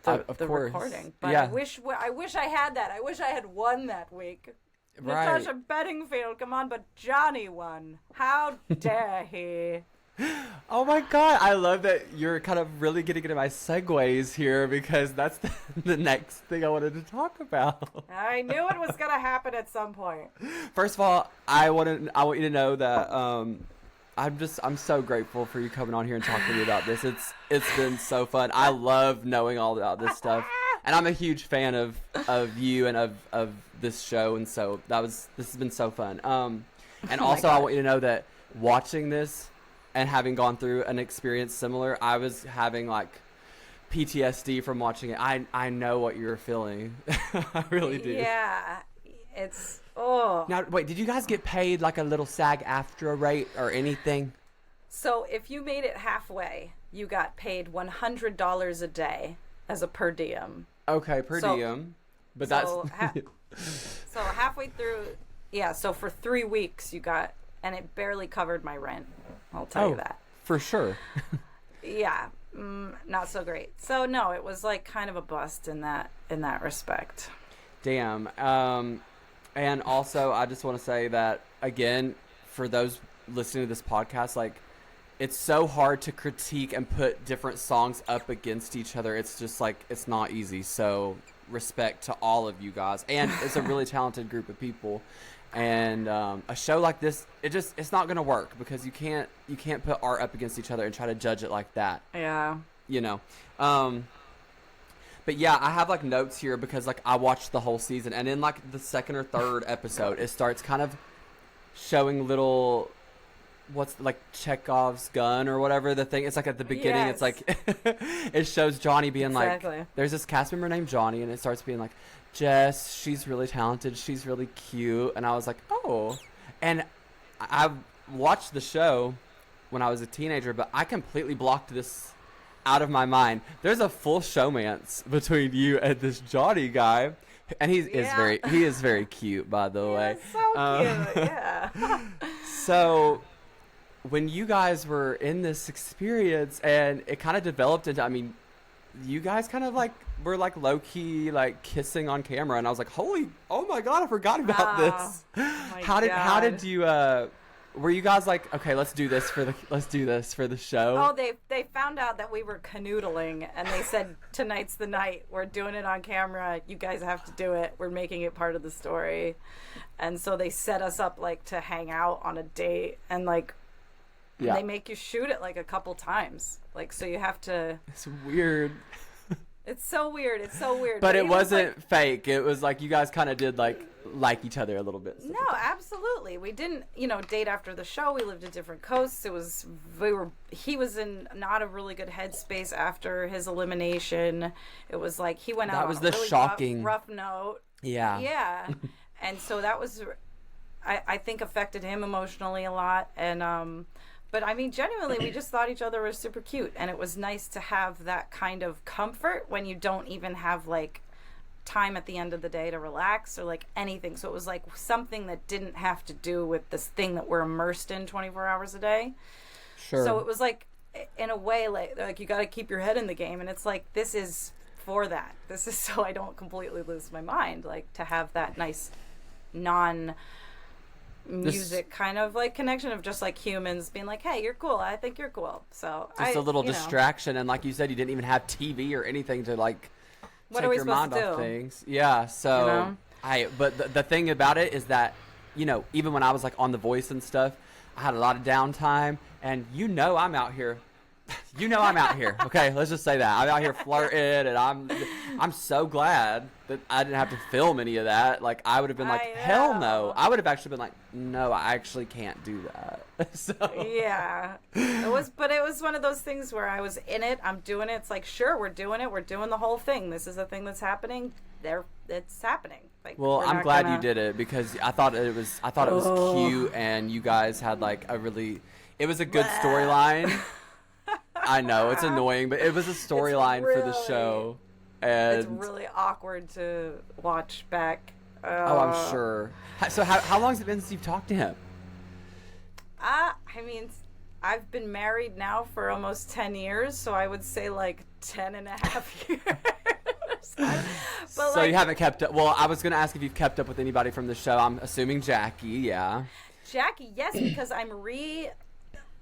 Of the course. Recording, but I wish I had that. I wish I had won that week. Right. Natasha Bedingfield, come on, but Johnny won. How dare he? Oh my God, I love that you're kind of really getting into my segues here, because that's the next thing I wanted to talk about. I knew it was gonna happen at some point. First of all, I want you to know that I'm so grateful for you coming on here and talking to me about this. It's been so fun. I love knowing all about this stuff, and I'm a huge fan of you and of this show, and so this has been so fun. And also I want you to know that watching this and having gone through an experience similar, I was having like PTSD from watching it. I know what you're feeling. I really do. Yeah, it's Now wait, did you guys get paid like a little SAG-AFTRA rate or anything? So if you made it halfway, you got paid $100 a day as a per diem. Okay, per diem. But so halfway through, so for 3 weeks you got, and it barely covered my rent. I'll tell you that. For sure. Yeah, not so great. So no, it was like kind of a bust in that respect. Damn. And also, I just want to say that, again, for those listening to this podcast, like, it's so hard to critique and put different songs up against each other. It's just, like, it's not easy. So, respect to all of you guys. And it's a really talented group of people. And a show like this, it's not going to work because you can't put art up against each other and try to judge it like that. Yeah. You know. But yeah, I have like notes here because like I watched the whole season, and in like the second or third episode, it starts kind of showing little, what's like Chekhov's gun or whatever the thing. It's like at the beginning, It's like it shows Johnny being like, there's this cast member named Johnny, and it starts being like, Jess, she's really talented, she's really cute, and I was like, oh, and I watched the show when I was a teenager, but I completely blocked this out of my mind. There's a full showmance between you and this Johnny guy, and he is very cute, by the way. So cute. Yeah. So when you guys were in this experience, and it kind of developed into, I mean, you guys kind of like were like low key like kissing on camera, and I was like, oh my god, I forgot about this. How did you were you guys like, okay, let's do this for the show? Oh, they found out that we were canoodling, and they said, tonight's the night. We're doing it on camera. You guys have to do it. We're making it part of the story. And so they set us up like to hang out on a date, and like they make you shoot it like a couple times. Like, so you have to. It's weird. It's so weird. But it wasn't like, fake. It was like you guys kind of did like each other a little bit. No, absolutely. We didn't, date after the show. We lived at different coasts. He was in not a really good headspace after his elimination. It was like he went out on a really shocking rough note. Yeah. Yeah. And so that was, I think, affected him emotionally a lot. And but I mean, genuinely, we just thought each other was super cute, and it was nice to have that kind of comfort when you don't even have like time at the end of the day to relax or like anything. So it was like something that didn't have to do with this thing that we're immersed in 24 hours a day. Sure. So it was like, in a way, like you got to keep your head in the game, and it's like, this is for that. This is so I don't completely lose my mind, like to have that nice music kind of like connection of just like humans being like, hey, you're cool, I think you're cool. So just a little distraction, and like you said, you didn't even have TV or anything to like what take are we your supposed mind to off do? Things. Yeah, so but the thing about it is that, even when I was like on The Voice and stuff, I had a lot of downtime, and I'm out here. I'm out here. Okay, let's just say that I'm out here flirting, and I'm so glad that I didn't have to film any of that. Like, I would have been like, hell no. I would have actually been like, no, I actually can't do that. So yeah, it was one of those things where I was in it. I'm doing it. It's like, sure, we're doing it. We're doing the whole thing. This is a thing that's happening. It's happening. Like, well, I'm glad you did it, because I thought it was cute, and you guys had like it was a good storyline. I know it's annoying, but it was a storyline for the show, and it's really awkward to watch back. Oh, I'm sure. So how long has it been since you've talked to him? I mean, I've been married now for almost 10 years, so I would say like 10 and a half years. But so you haven't kept up. Well, I was going to ask if you've kept up with anybody from the show. I'm assuming Jackie, yeah. Jackie, yes, because I'm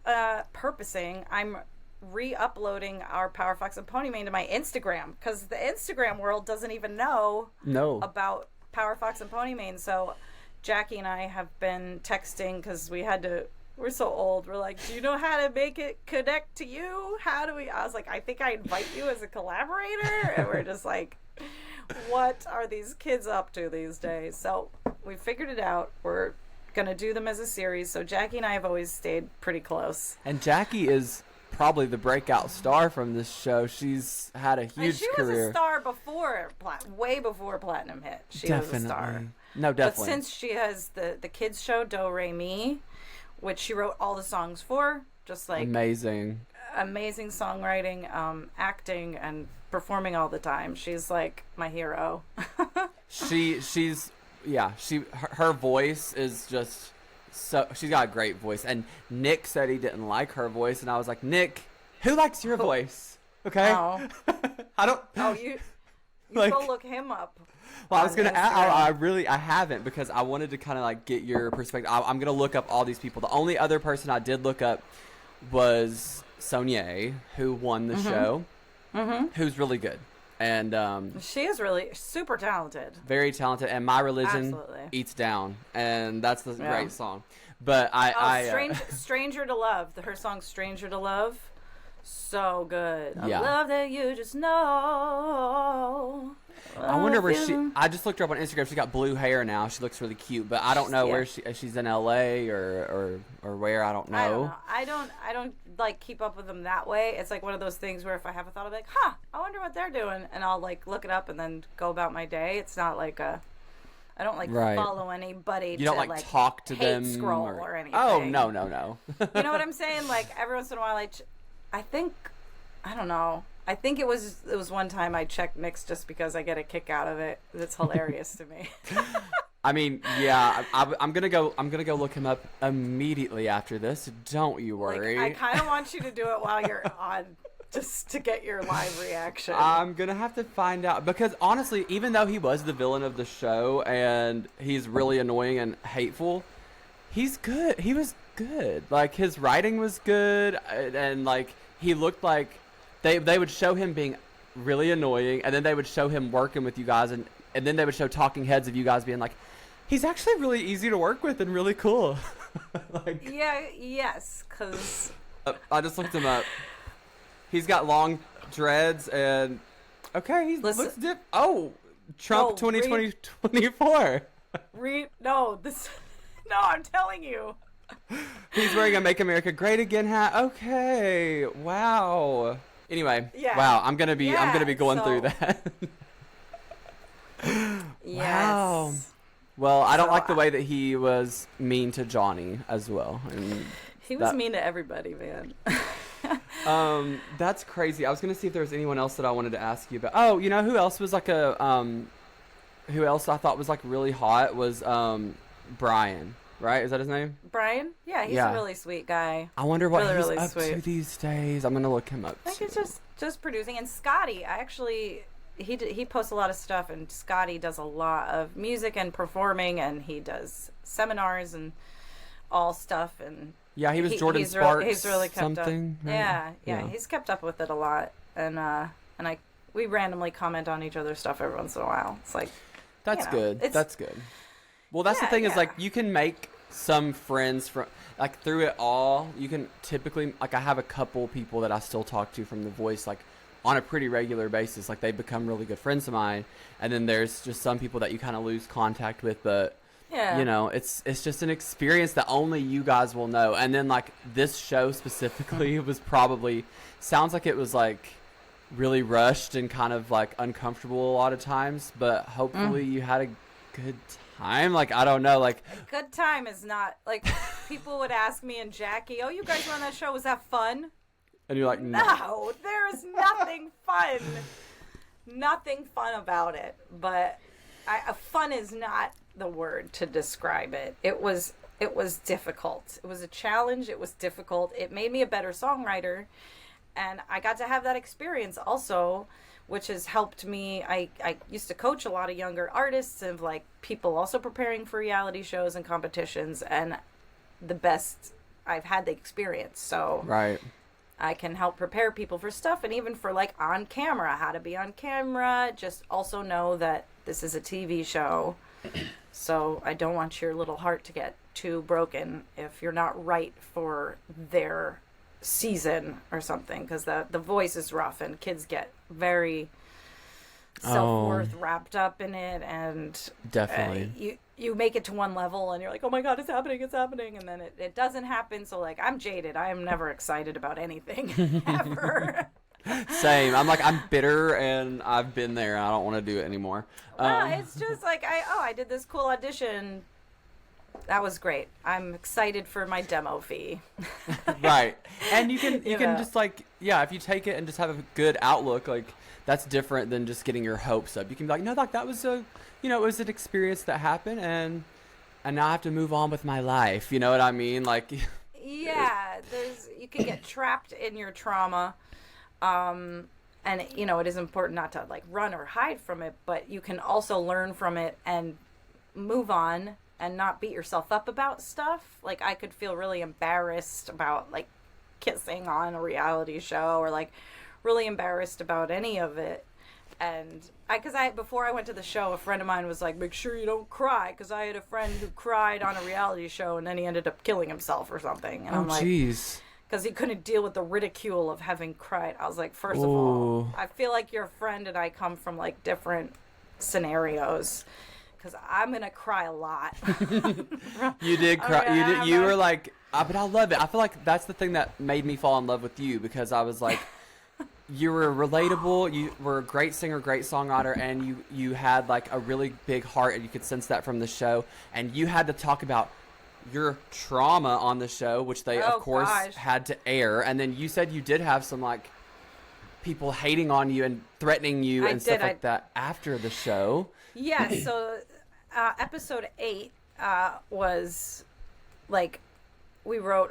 I'm re-uploading our Power Fox and Pony Mane to my Instagram, because the Instagram world doesn't even know about Power Fox and Pony Mane. So Jackie and I have been texting, because we're so old. We're like, do you know how to make it connect to you? I was like, I think I invite you as a collaborator. And we're just like, what are these kids up to these days? So we figured it out. We're going to do them as a series. So Jackie and I have always stayed pretty close. And Jackie is probably the breakout star from this show. She's had a huge career. She was a star before, way before Platinum hit. She was a star. No, definitely. But since she has the kids show, Do Re Mi, which she wrote all the songs for, just like amazing songwriting, acting, and performing all the time. She's like my hero. Her voice is just so, she's got a great voice. And Nick said he didn't like her voice, and I was like, Nick, who likes your voice? Okay. No. I don't. Oh, you Like- go look him up. Well, I was on gonna. Instagram. I haven't because I wanted to kind of like get your perspective. I'm gonna look up all these people. The only other person I did look up was Sonia, who won the show, who's really good and She is really super talented. very talented. And My Religion Absolutely. Eats Down, and that's the Yeah. great song. But Stranger to Love. Her song Stranger to Love. So good. Yeah. I love that you just know. I wonder where you. I just looked her up on Instagram. She got blue hair now. She looks really cute, but I don't know where she's in LA or where. I don't know. I don't like keep up with them that way. It's like one of those things where if I have a thought, I'll be like, I wonder what they're doing, and I'll like look it up and then go about my day. It's not like I don't like follow anybody. You don't to, like talk to hate them scroll or anything. Oh no. You know what I'm saying? Like every once in a while, I think I don't know. I think it was one time I checked Nick's just because I get a kick out of it. It's hilarious to me. I mean, yeah, I'm gonna go look him up immediately after this. Don't you worry. Like, I kind of want you to do it while you're on, just to get your live reaction. I'm gonna have to find out because honestly, even though he was the villain of the show and he's really annoying and hateful, he's good. He was good. Like his writing was good, and like he looked like they would show him being really annoying, and then they would show him working with you guys, and then they would show talking heads of you guys being like, he's actually really easy to work with and really cool. Like, yes, because I just looked him up. He's got long dreads and he looks dip. Oh, Trump 2024. No, I'm telling you. He's wearing a "Make America Great Again" hat. Okay, wow. Anyway, wow. I'm gonna be going through that. Yes. Wow. Well, I don't like the way that he was mean to Johnny as well. And he was mean to everybody, man. That's crazy. I was gonna see if there was anyone else that I wanted to ask you about. Oh, you know who else was like who else I thought was like really hot was Brian. Right? Is that his name? Brian? Yeah, he's a really sweet guy. I wonder what he's really up sweet. to these days. I'm gonna look him up. I think it's just producing. And Scotty, he posts a lot of stuff, and Scotty does a lot of music and performing, and he does seminars and all stuff. And yeah, he was Jordan Sparks. He's really kept something, up. right? Yeah, he's kept up with it a lot, and we randomly comment on each other's stuff every once in a while. It's like that's good. That's good. Well, that's the thing is like you can make some friends from like through it all. You can typically like I have a couple people that I still talk to from The Voice like on a pretty regular basis. Like they become really good friends of mine, and then there's just some people that you kind of lose contact with, but you know, it's just an experience that only you guys will know. And then like this show specifically was probably sounds like it was like really rushed and kind of like uncomfortable a lot of times, but hopefully you had a good time. Like I don't know, like a good time is not like people would ask me and Jackie, "Oh, you guys were on that show. Was that fun?" And you're like, no, there's nothing fun. Nothing fun about it. But fun is not the word to describe it. It was difficult. It was a challenge. It was difficult. It made me a better songwriter, and I got to have that experience also, which has helped me. I used to coach a lot of younger artists and like people also preparing for reality shows and competitions, and I've had the experience. So right. I can help prepare people for stuff, and even for like on camera, how to be on camera. Just also know that this is a TV show, so I don't want your little heart to get too broken if you're not right for their season or something, because the Voice is rough and kids get very self-worth wrapped up in it, and definitely you make it to one level and you're like, oh my god, it's happening, and then it doesn't happen. So like I'm jaded. I am never excited about anything ever. Same. I'm bitter and I've been there. I don't want to do it anymore. It's just like I did this cool audition. That was great. I'm excited for my demo fee. Right. And you can just like, if you take it and just have a good outlook, like that's different than just getting your hopes up. You can be like, no, like that was it was an experience that happened, and now I have to move on with my life. You know what I mean? Like, you can get trapped in your trauma. And it is important not to like run or hide from it, but you can also learn from it and move on and not beat yourself up about stuff. Like I could feel really embarrassed about like kissing on a reality show, or like really embarrassed about any of it. And before I went to the show, a friend of mine was like, make sure you don't cry, because I had a friend who cried on a reality show and then he ended up killing himself or something. And I'm like, jeez. Because he couldn't deal with the ridicule of having cried. I was like, first of all, I feel like your friend and I come from like different scenarios, because I'm gonna cry a lot. You did cry. You were like, but I love it. I feel like that's the thing that made me fall in love with you, because I was like, you were relatable. You were a great singer, great songwriter, and you had like a really big heart, and you could sense that from the show. And you had to talk about your trauma on the show, which they of course had to air. And then you said you did have some like people hating on you and threatening you and stuff like that after the show. Yeah. So episode 8 was like, we wrote,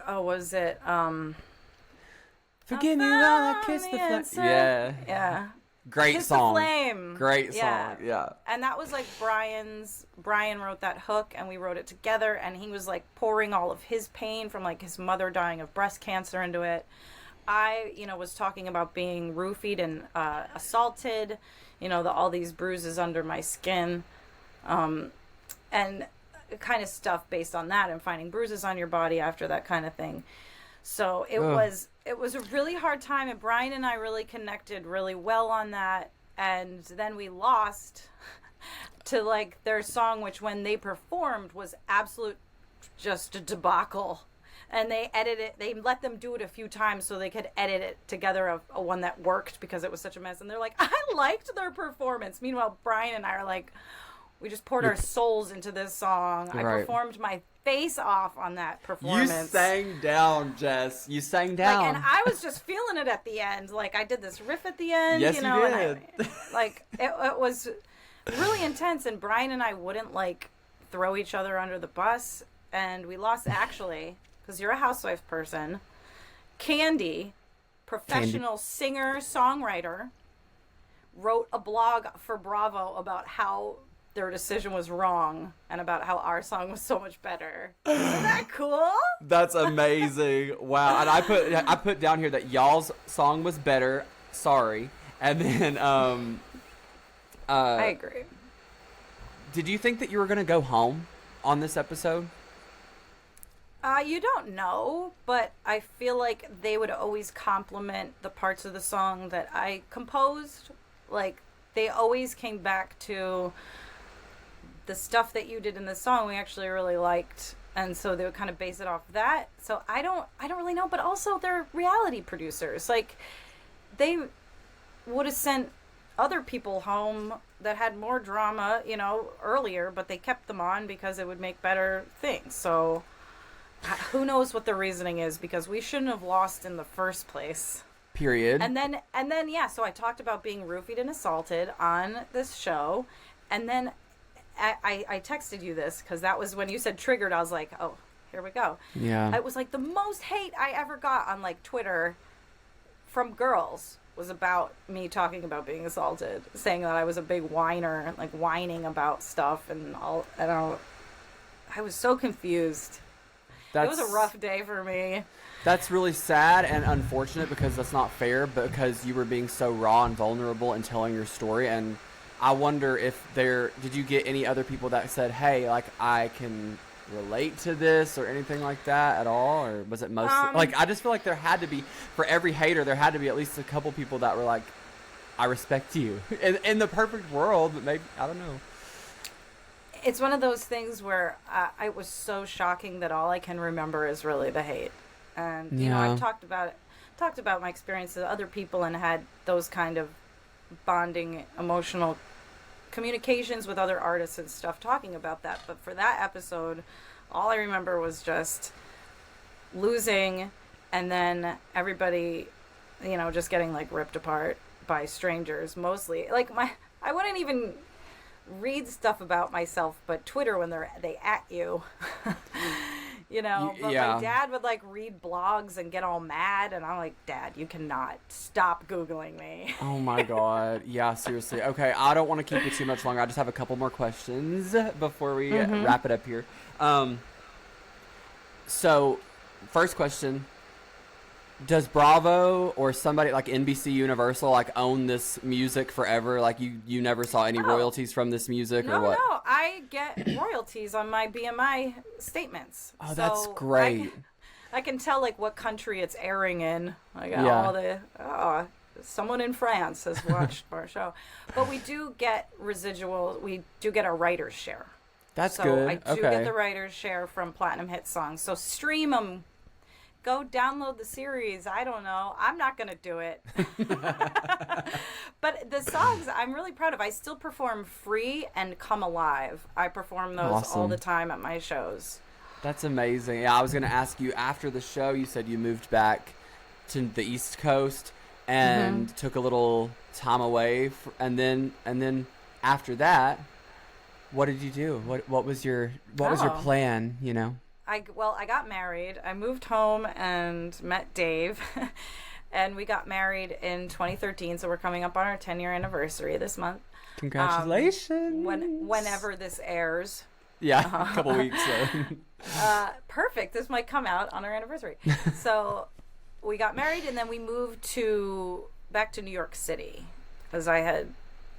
forgive me while I kiss the flame. Yeah. Great Kiss song. the Flame. Great song. Yeah. And that was like Brian wrote that hook, and we wrote it together, and he was like pouring all of his pain from like his mother dying of breast cancer into it. I, was talking about being roofied and assaulted, all these bruises under my skin, and kind of stuff based on that, and finding bruises on your body after that kind of thing. So it was a really hard time, and Brian and I really connected really well on that. And then we lost to like their song, which when they performed was absolute just a debacle. And they let them do it a few times so they could edit it together a one that worked, because it was such a mess. And they're like, I liked their performance. Meanwhile, Brian and I are like, we just poured our souls into this song. I performed my face off on that performance. You sang down, Jess. You sang down. And I was just feeling it at the end. Like, I did this riff at the end. Yes, you did. And it was really intense. And Brian and I wouldn't, like, throw each other under the bus. And we lost, actually, because you're a housewife person, Candy, professional singer, songwriter, wrote a blog for Bravo about how their decision was wrong and about how our song was so much better. Isn't that cool? That's amazing. Wow. And I put down here that y'all's song was better. Sorry. And then I agree. Did you think that you were going to go home on this episode? You don't know, but I feel like they would always compliment the parts of the song that I composed. Like, they always came back to the stuff that you did in the song we actually really liked, and so they would kind of base it off that. So I don't really know, but also they're reality producers. Like, they would have sent other people home that had more drama, earlier, but they kept them on because it would make better things. So who knows what the reasoning is, because we shouldn't have lost in the first place. Period. And then yeah, so I talked about being roofied and assaulted on this show, and then I texted you this because that was when you said triggered. I was like, oh, here we go. Yeah. It was like the most hate I ever got on like Twitter from girls was about me talking about being assaulted, saying that I was a big whiner, like whining about stuff and all. I was so confused. It was a rough day for me. That's really sad and unfortunate, because that's not fair, because you were being so raw and vulnerable and telling your story. And I wonder if did you get any other people that said, hey, like, I can relate to this or anything like that at all? Or was it mostly like, I just feel like there had to be, for every hater, there had to be at least a couple people that were like, I respect you in the perfect world, but maybe, I don't know. It's one of those things where it was so shocking that all I can remember is really the hate. And, I've talked about my experiences with other people and had those kind of bonding emotional communications with other artists and stuff talking about that. But for that episode, all I remember was just losing, and then everybody, just getting like ripped apart by strangers mostly. Like, I wouldn't even read stuff about myself, but Twitter, when they at you, But yeah. my dad would like read blogs and get all mad, and I'm like, Dad, you cannot stop Googling me. Oh my God. Yeah, seriously. Okay, I don't want to keep you too much longer. I just have a couple more questions before we wrap it up here. So, first question. Does Bravo or somebody like NBC Universal like own this music forever? Like you never saw any royalties from this music or what? No, I get royalties on my BMI statements. Oh, So that's great. I can tell like what country it's airing in. I got Yeah. all the someone in France has watched our show, but we do get residual. We do get a writer's share. That's So good. I do get the writer's share from Platinum Hit Songs. So stream them. Go download the series. I don't know. I'm not going to do it. But the songs I'm really proud of. I still perform Free and Come Alive. I perform those all the time at my shows. That's amazing. Yeah, I was going to ask you, after the show, you said you moved back to the East Coast and took a little time away. And then after that, what did you do? What was your plan, I got married. I moved home and met Dave, and we got married in 2013. So we're coming up on our 10-year anniversary this month. Congratulations! Whenever this airs. Yeah, a couple weeks. Perfect. This might come out on our anniversary. So we got married, and then we moved back to New York City, because I had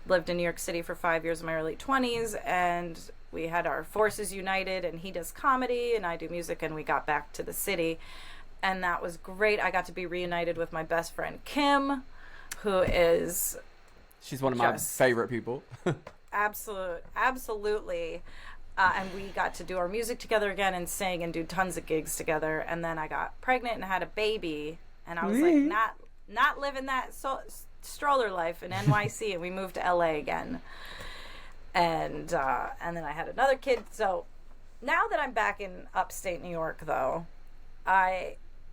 lived in New York City for 5 years in my early 20s, and we had our forces united, and he does comedy and I do music, and we got back to the city, and that was great. I got to be reunited with my best friend Kim, who is she's one of my favorite people. Absolutely. And we got to do our music together again and sing and do tons of gigs together. And then I got pregnant and had a baby, and I was like, not living that stroller life in NYC, and we moved to LA again. And then I had another kid. So now that I'm back in upstate New York, though,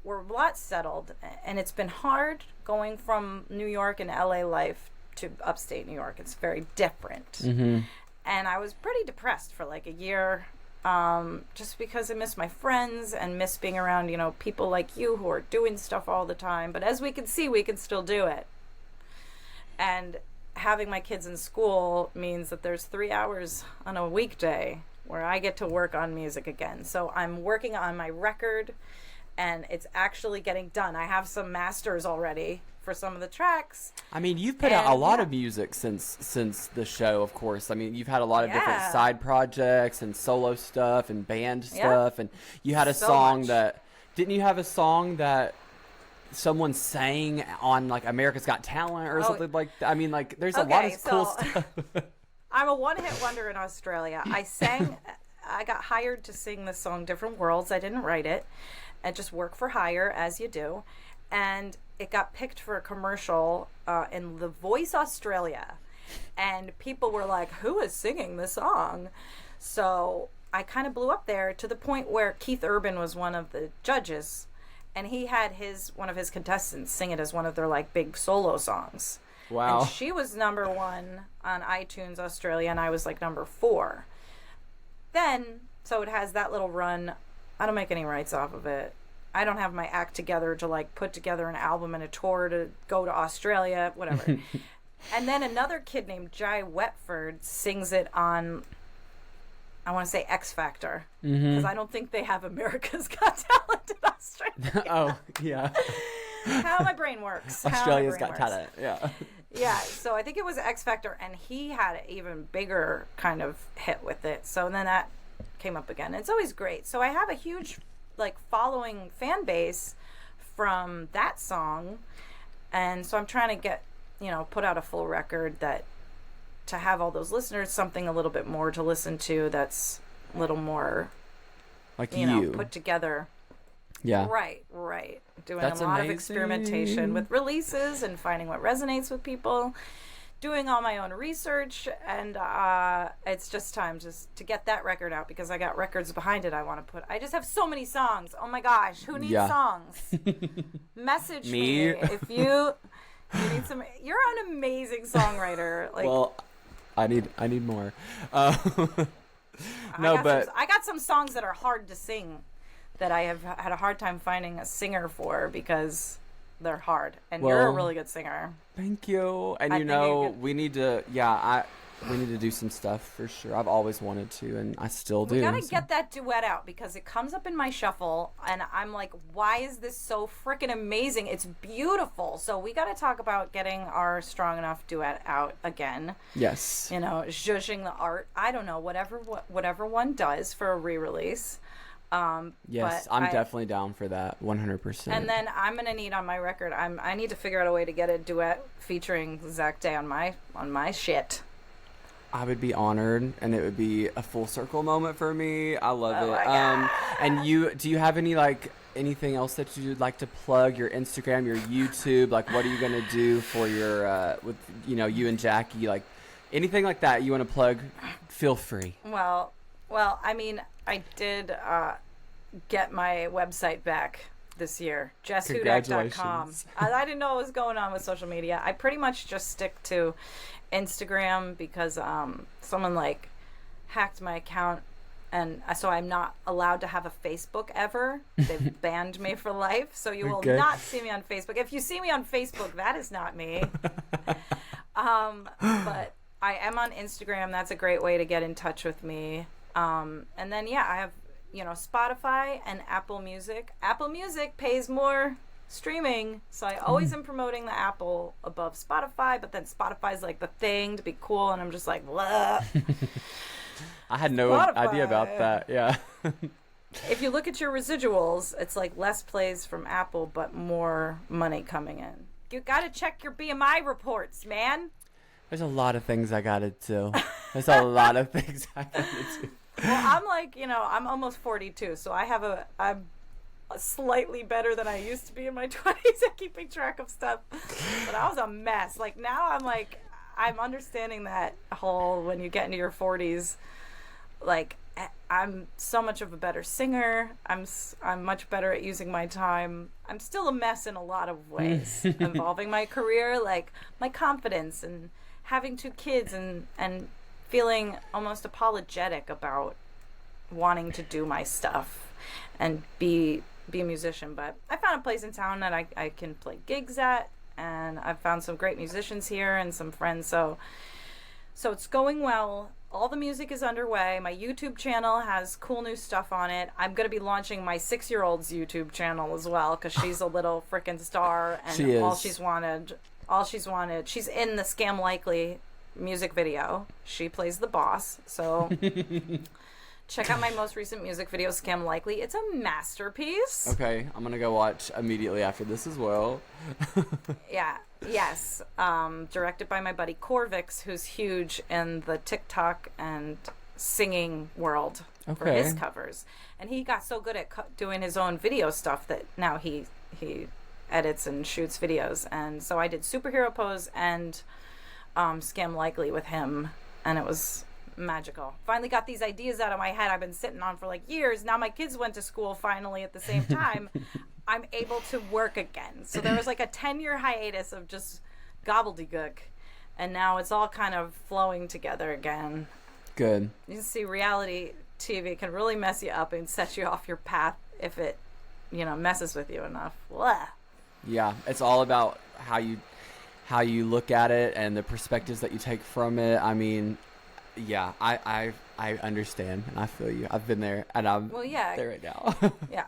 we're a lot settled, and it's been hard going from New York and LA life to upstate New York. It's very different. Mm-hmm. And I was pretty depressed for like a year, just because I miss my friends and miss being around, people like you who are doing stuff all the time. But as we can see, we can still do it. And having my kids in school means that there's 3 hours on a weekday where I get to work on music again. So I'm working on my record, and it's actually getting done. I have some masters already for some of the tracks. I mean, you've put out a lot of music since the show, of course. I mean, you've had a lot of different side projects and solo stuff and band stuff, and you had a song that didn't you have a song that someone sang on like America's Got Talent or something like that? I mean, like there's a lot of cool stuff. I'm a one-hit wonder in Australia. I got hired to sing this song Different Worlds. I didn't write it. I just work for hire, as you do. And it got picked for a commercial in The Voice Australia. And people were like, who is singing this song? So I kind of blew up there to the point where Keith Urban was one of the judges, and he had one of his contestants sing it as one of their like big solo songs. Wow. And she was number 1 on iTunes Australia, and I was like number 4. Then, so it has that little run. I don't make any rights off of it. I don't have my act together to like put together an album and a tour to go to Australia, whatever. And then another kid named Jai Wetford sings it on, I want to say X Factor, because I don't think they have America's Got Talent in Australia. Oh, yeah. How my brain works. Australia's Got Talent, yeah. Yeah, so I think it was X Factor, and he had an even bigger kind of hit with it. So then that came up again. It's always great. So I have a huge like following fan base from that song, and so I'm trying to get put out a full record that to have all those listeners, something a little bit more to listen to that's a little more like put together. Yeah, right doing that's a lot amazing. of experimentation with releases and finding what resonates with people, doing all my own research, and it's just time to get that record out, because I got records behind it I want to put. I just have so many songs. Oh my gosh, who needs songs? Message me if you need some. You're an amazing songwriter. Like, well, I need more. I got some songs that are hard to sing that I have had a hard time finding a singer for because they're hard. And you're a really good singer. Thank you. And we need to we need to do some stuff for sure. I've always wanted to, and I still do. We gotta get that duet out because it comes up in my shuffle, and I'm like, why is this so freaking amazing? It's beautiful. So we gotta talk about getting our Strong Enough duet out again. Yes. Zhuzhing the art. I don't know, whatever one does for a re-release. Yes, I'm definitely down for that, 100%. And then I'm gonna need on my record. I need to figure out a way to get a duet featuring Zach Day on my shit. I would be honored, and it would be a full circle moment for me. I love it. My God. And do you have anything else that you'd like to plug? Your Instagram, your YouTube, like what are you gonna do for your with you and Jackie, like anything like that you want to plug? Feel free. Well, I mean, I did get my website back this year, JesHudak.com. I didn't know what was going on with social media. I pretty much just stick to Instagram because someone hacked my account, and so I'm not allowed to have a Facebook ever. They've banned me for life, so you will not see me on Facebook. If you see me on Facebook, that is not me. But I am on Instagram. That's a great way to get in touch with me. And then I have Spotify and Apple Music. Apple Music pays more streaming, so I always am promoting the Apple above Spotify, but then Spotify's like the thing to be cool, and I'm just like, blah. I had no idea about that. Yeah. If you look at your residuals, it's like less plays from Apple but more money coming in. You gotta check your BMI reports, man. There's a lot of things I gotta do. There's a lot of things I gotta do. Well, I'm I'm almost 42, so I'm slightly better than I used to be in my 20s at keeping track of stuff. But I was a mess. Like now I'm understanding that whole when you get into your 40s, like I'm so much of a better singer. I'm much better at using my time. I'm still a mess in a lot of ways involving my career, like my confidence and having 2 kids and feeling almost apologetic about wanting to do my stuff and be a musician. But I found a place in town that I can play gigs at, and I've found some great musicians here and some friends, so it's going well. All the music is underway. My YouTube channel has cool new stuff on it. I'm going to be launching my 6-year-old's YouTube channel as well because she's a little freaking star, and she is. all she's wanted, she's in the Scam Likely music video. She plays the boss, so check out my most recent music video, Scam Likely. It's a masterpiece. Okay, I'm gonna go watch immediately after this as well. Yes. Directed by my buddy Corvix, who's huge in the TikTok and singing world for his covers, and he got so good at doing his own video stuff that now he edits and shoots videos. And so I did Superhero Pose and Scam Likely with him, and it was magical. Finally got these ideas out of my head I've been sitting on for years. Now my kids went to school finally at the same time. I'm able to work again. So there was a 10-year hiatus of just gobbledygook, and now it's all kind of flowing together again. Good. You can see reality TV can really mess you up and set you off your path if it messes with you enough. Blah. Yeah, it's all about how you look at it and the perspectives that you take from it. I mean, yeah, I understand and I feel you. I've been there, and I'm there right now. Yeah,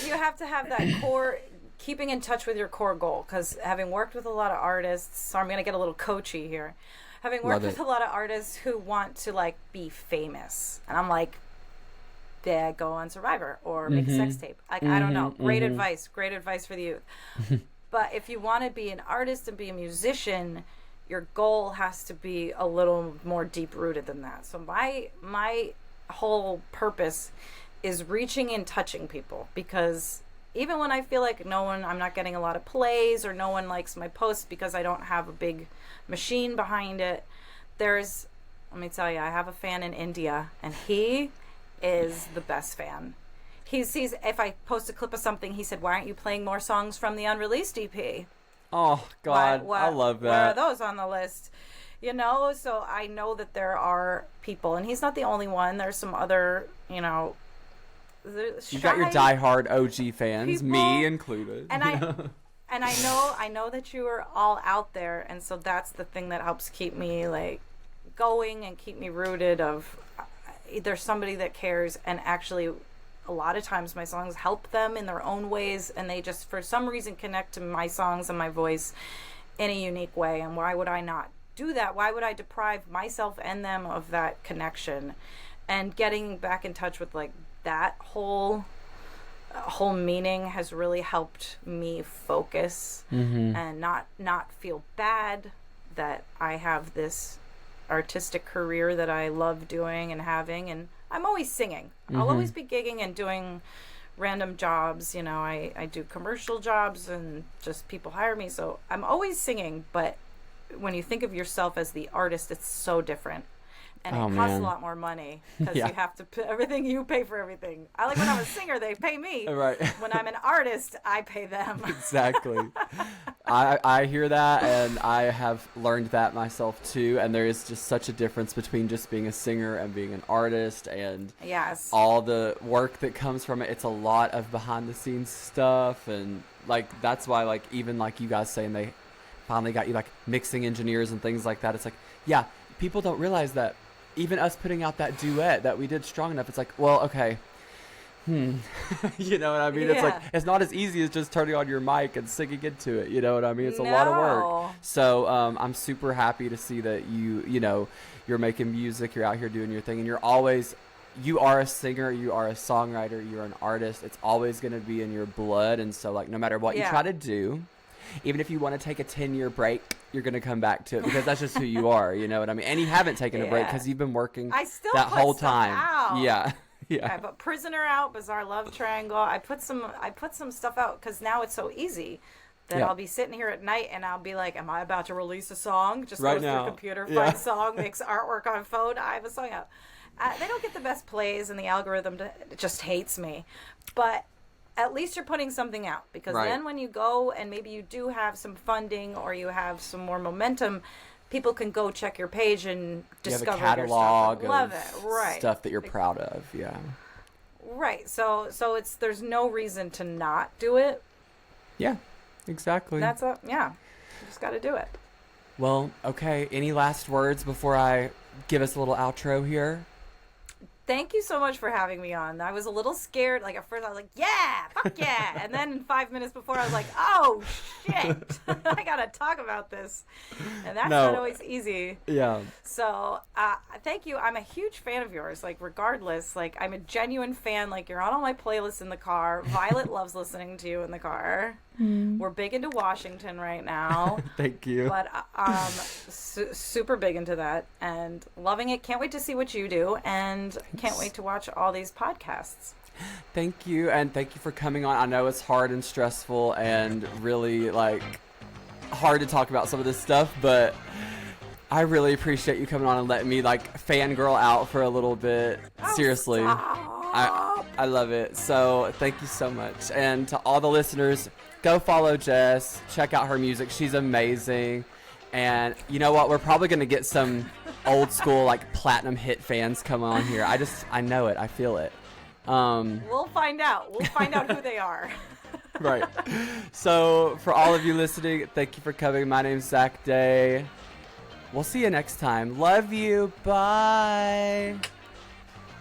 you have to have that core, keeping in touch with your core goal, because having worked with a lot of artists, so I'm going to get a little coachy here, having worked with a lot of artists who want to be famous, and I'm like, yeah, go on Survivor or make a sex tape. I don't know. Great advice for the youth. But if you want to be an artist and be a musician, your goal has to be a little more deep-rooted than that. So my whole purpose is reaching and touching people, because even when I feel like I'm not getting a lot of plays, or no one likes my posts because I don't have a big machine behind it, let me tell you, I have a fan in India, and he is the best fan. He sees, if I post a clip of something, he said, "Why aren't you playing more songs from the unreleased EP?" Oh, God, I love that. Where are those on the list? So I know that there are people, and he's not the only one. There's some other, You got your diehard OG fans, people, me included. And I know that you are all out there, and so that's the thing that helps keep me like going and keep me rooted of there's somebody that cares, and actually a lot of times my songs help them in their own ways, and they just for some reason connect to my songs and my voice in a unique way. And why would I not do that? Why would I deprive myself and them of that connection? And getting back in touch with like that whole meaning has really helped me focus and not feel bad that I have this artistic career that I love doing and having. And I'm always singing. I'll always be gigging and doing random jobs. You know, I do commercial jobs and just people hire me, so I'm always singing. But when you think of yourself as the artist, it's so different. And it costs a lot more money because you have to pay everything. You pay for everything. I like when I'm a singer, they pay me. Right. When I'm an artist, I pay them. Exactly. I hear that, and I have learned that myself too. And there is just such a difference between just being a singer and being an artist, and all the work that comes from it. It's a lot of behind the scenes stuff, and like that's why like even like you guys saying they finally got you like mixing engineers and things like that. It's like people don't realize that. Even us putting out that duet that we did Strong Enough, it's like, well, okay, you know what I mean? It's like, it's not as easy as just turning on your mic and singing into it, you know what I mean? It's a lot of work. So I'm super happy to see that you know, you're making music, you're out here doing your thing, and you are a singer, you are a songwriter, you're an artist. It's always going to be in your blood, and so like no matter what you try to do, even if you want to take a 10-year break, you're going to come back to it because that's just who you are, you know what I mean? And you haven't taken a break because you've been working that whole time. Out. Yeah. I put Prisoner out, Bizarre Love Triangle. I put some stuff out because now it's so easy that I'll be sitting here at night and I'll be like, am I about to release a song? Just goes through computer, find a song, makes artwork on phone. I have a song out. They don't get the best plays, and the algorithm just hates me. But at least you're putting something out, because then when you go and maybe you do have some funding or you have some more momentum, people can go check your page and discover your stuff. Love it, stuff that you're proud of, Right. So there's no reason to not do it. Yeah, exactly. You just got to do it. Well, okay. Any last words before I give us a little outro here? Thank you so much for having me on. I was a little scared. Like, at first I was like, yeah, fuck yeah. And then 5 minutes before I was like, oh, shit. I got to talk about this. And that's not always easy. Yeah. So thank you. I'm a huge fan of yours. Like, regardless, like, I'm a genuine fan. Like, you're on all my playlists in the car. Violet loves listening to you in the car. We're big into Washington right now. Thank you. But super big into that and loving it. Can't wait to see what you do, and can't wait to watch all these podcasts. Thank you, and thank you for coming on. I know it's hard and stressful and really like hard to talk about some of this stuff, but I really appreciate you coming on and letting me like fangirl out for a little bit. Seriously. I love it. So thank you so much. And to all the listeners, go follow Jes. Check out her music. She's amazing. And you know what? We're probably going to get some old school like platinum hit fans come on here. I know it. I feel it. We'll find out. We'll find out who they are. Right. So for all of you listening, thank you for coming. My name's Zach Day. We'll see you next time. Love you. Bye.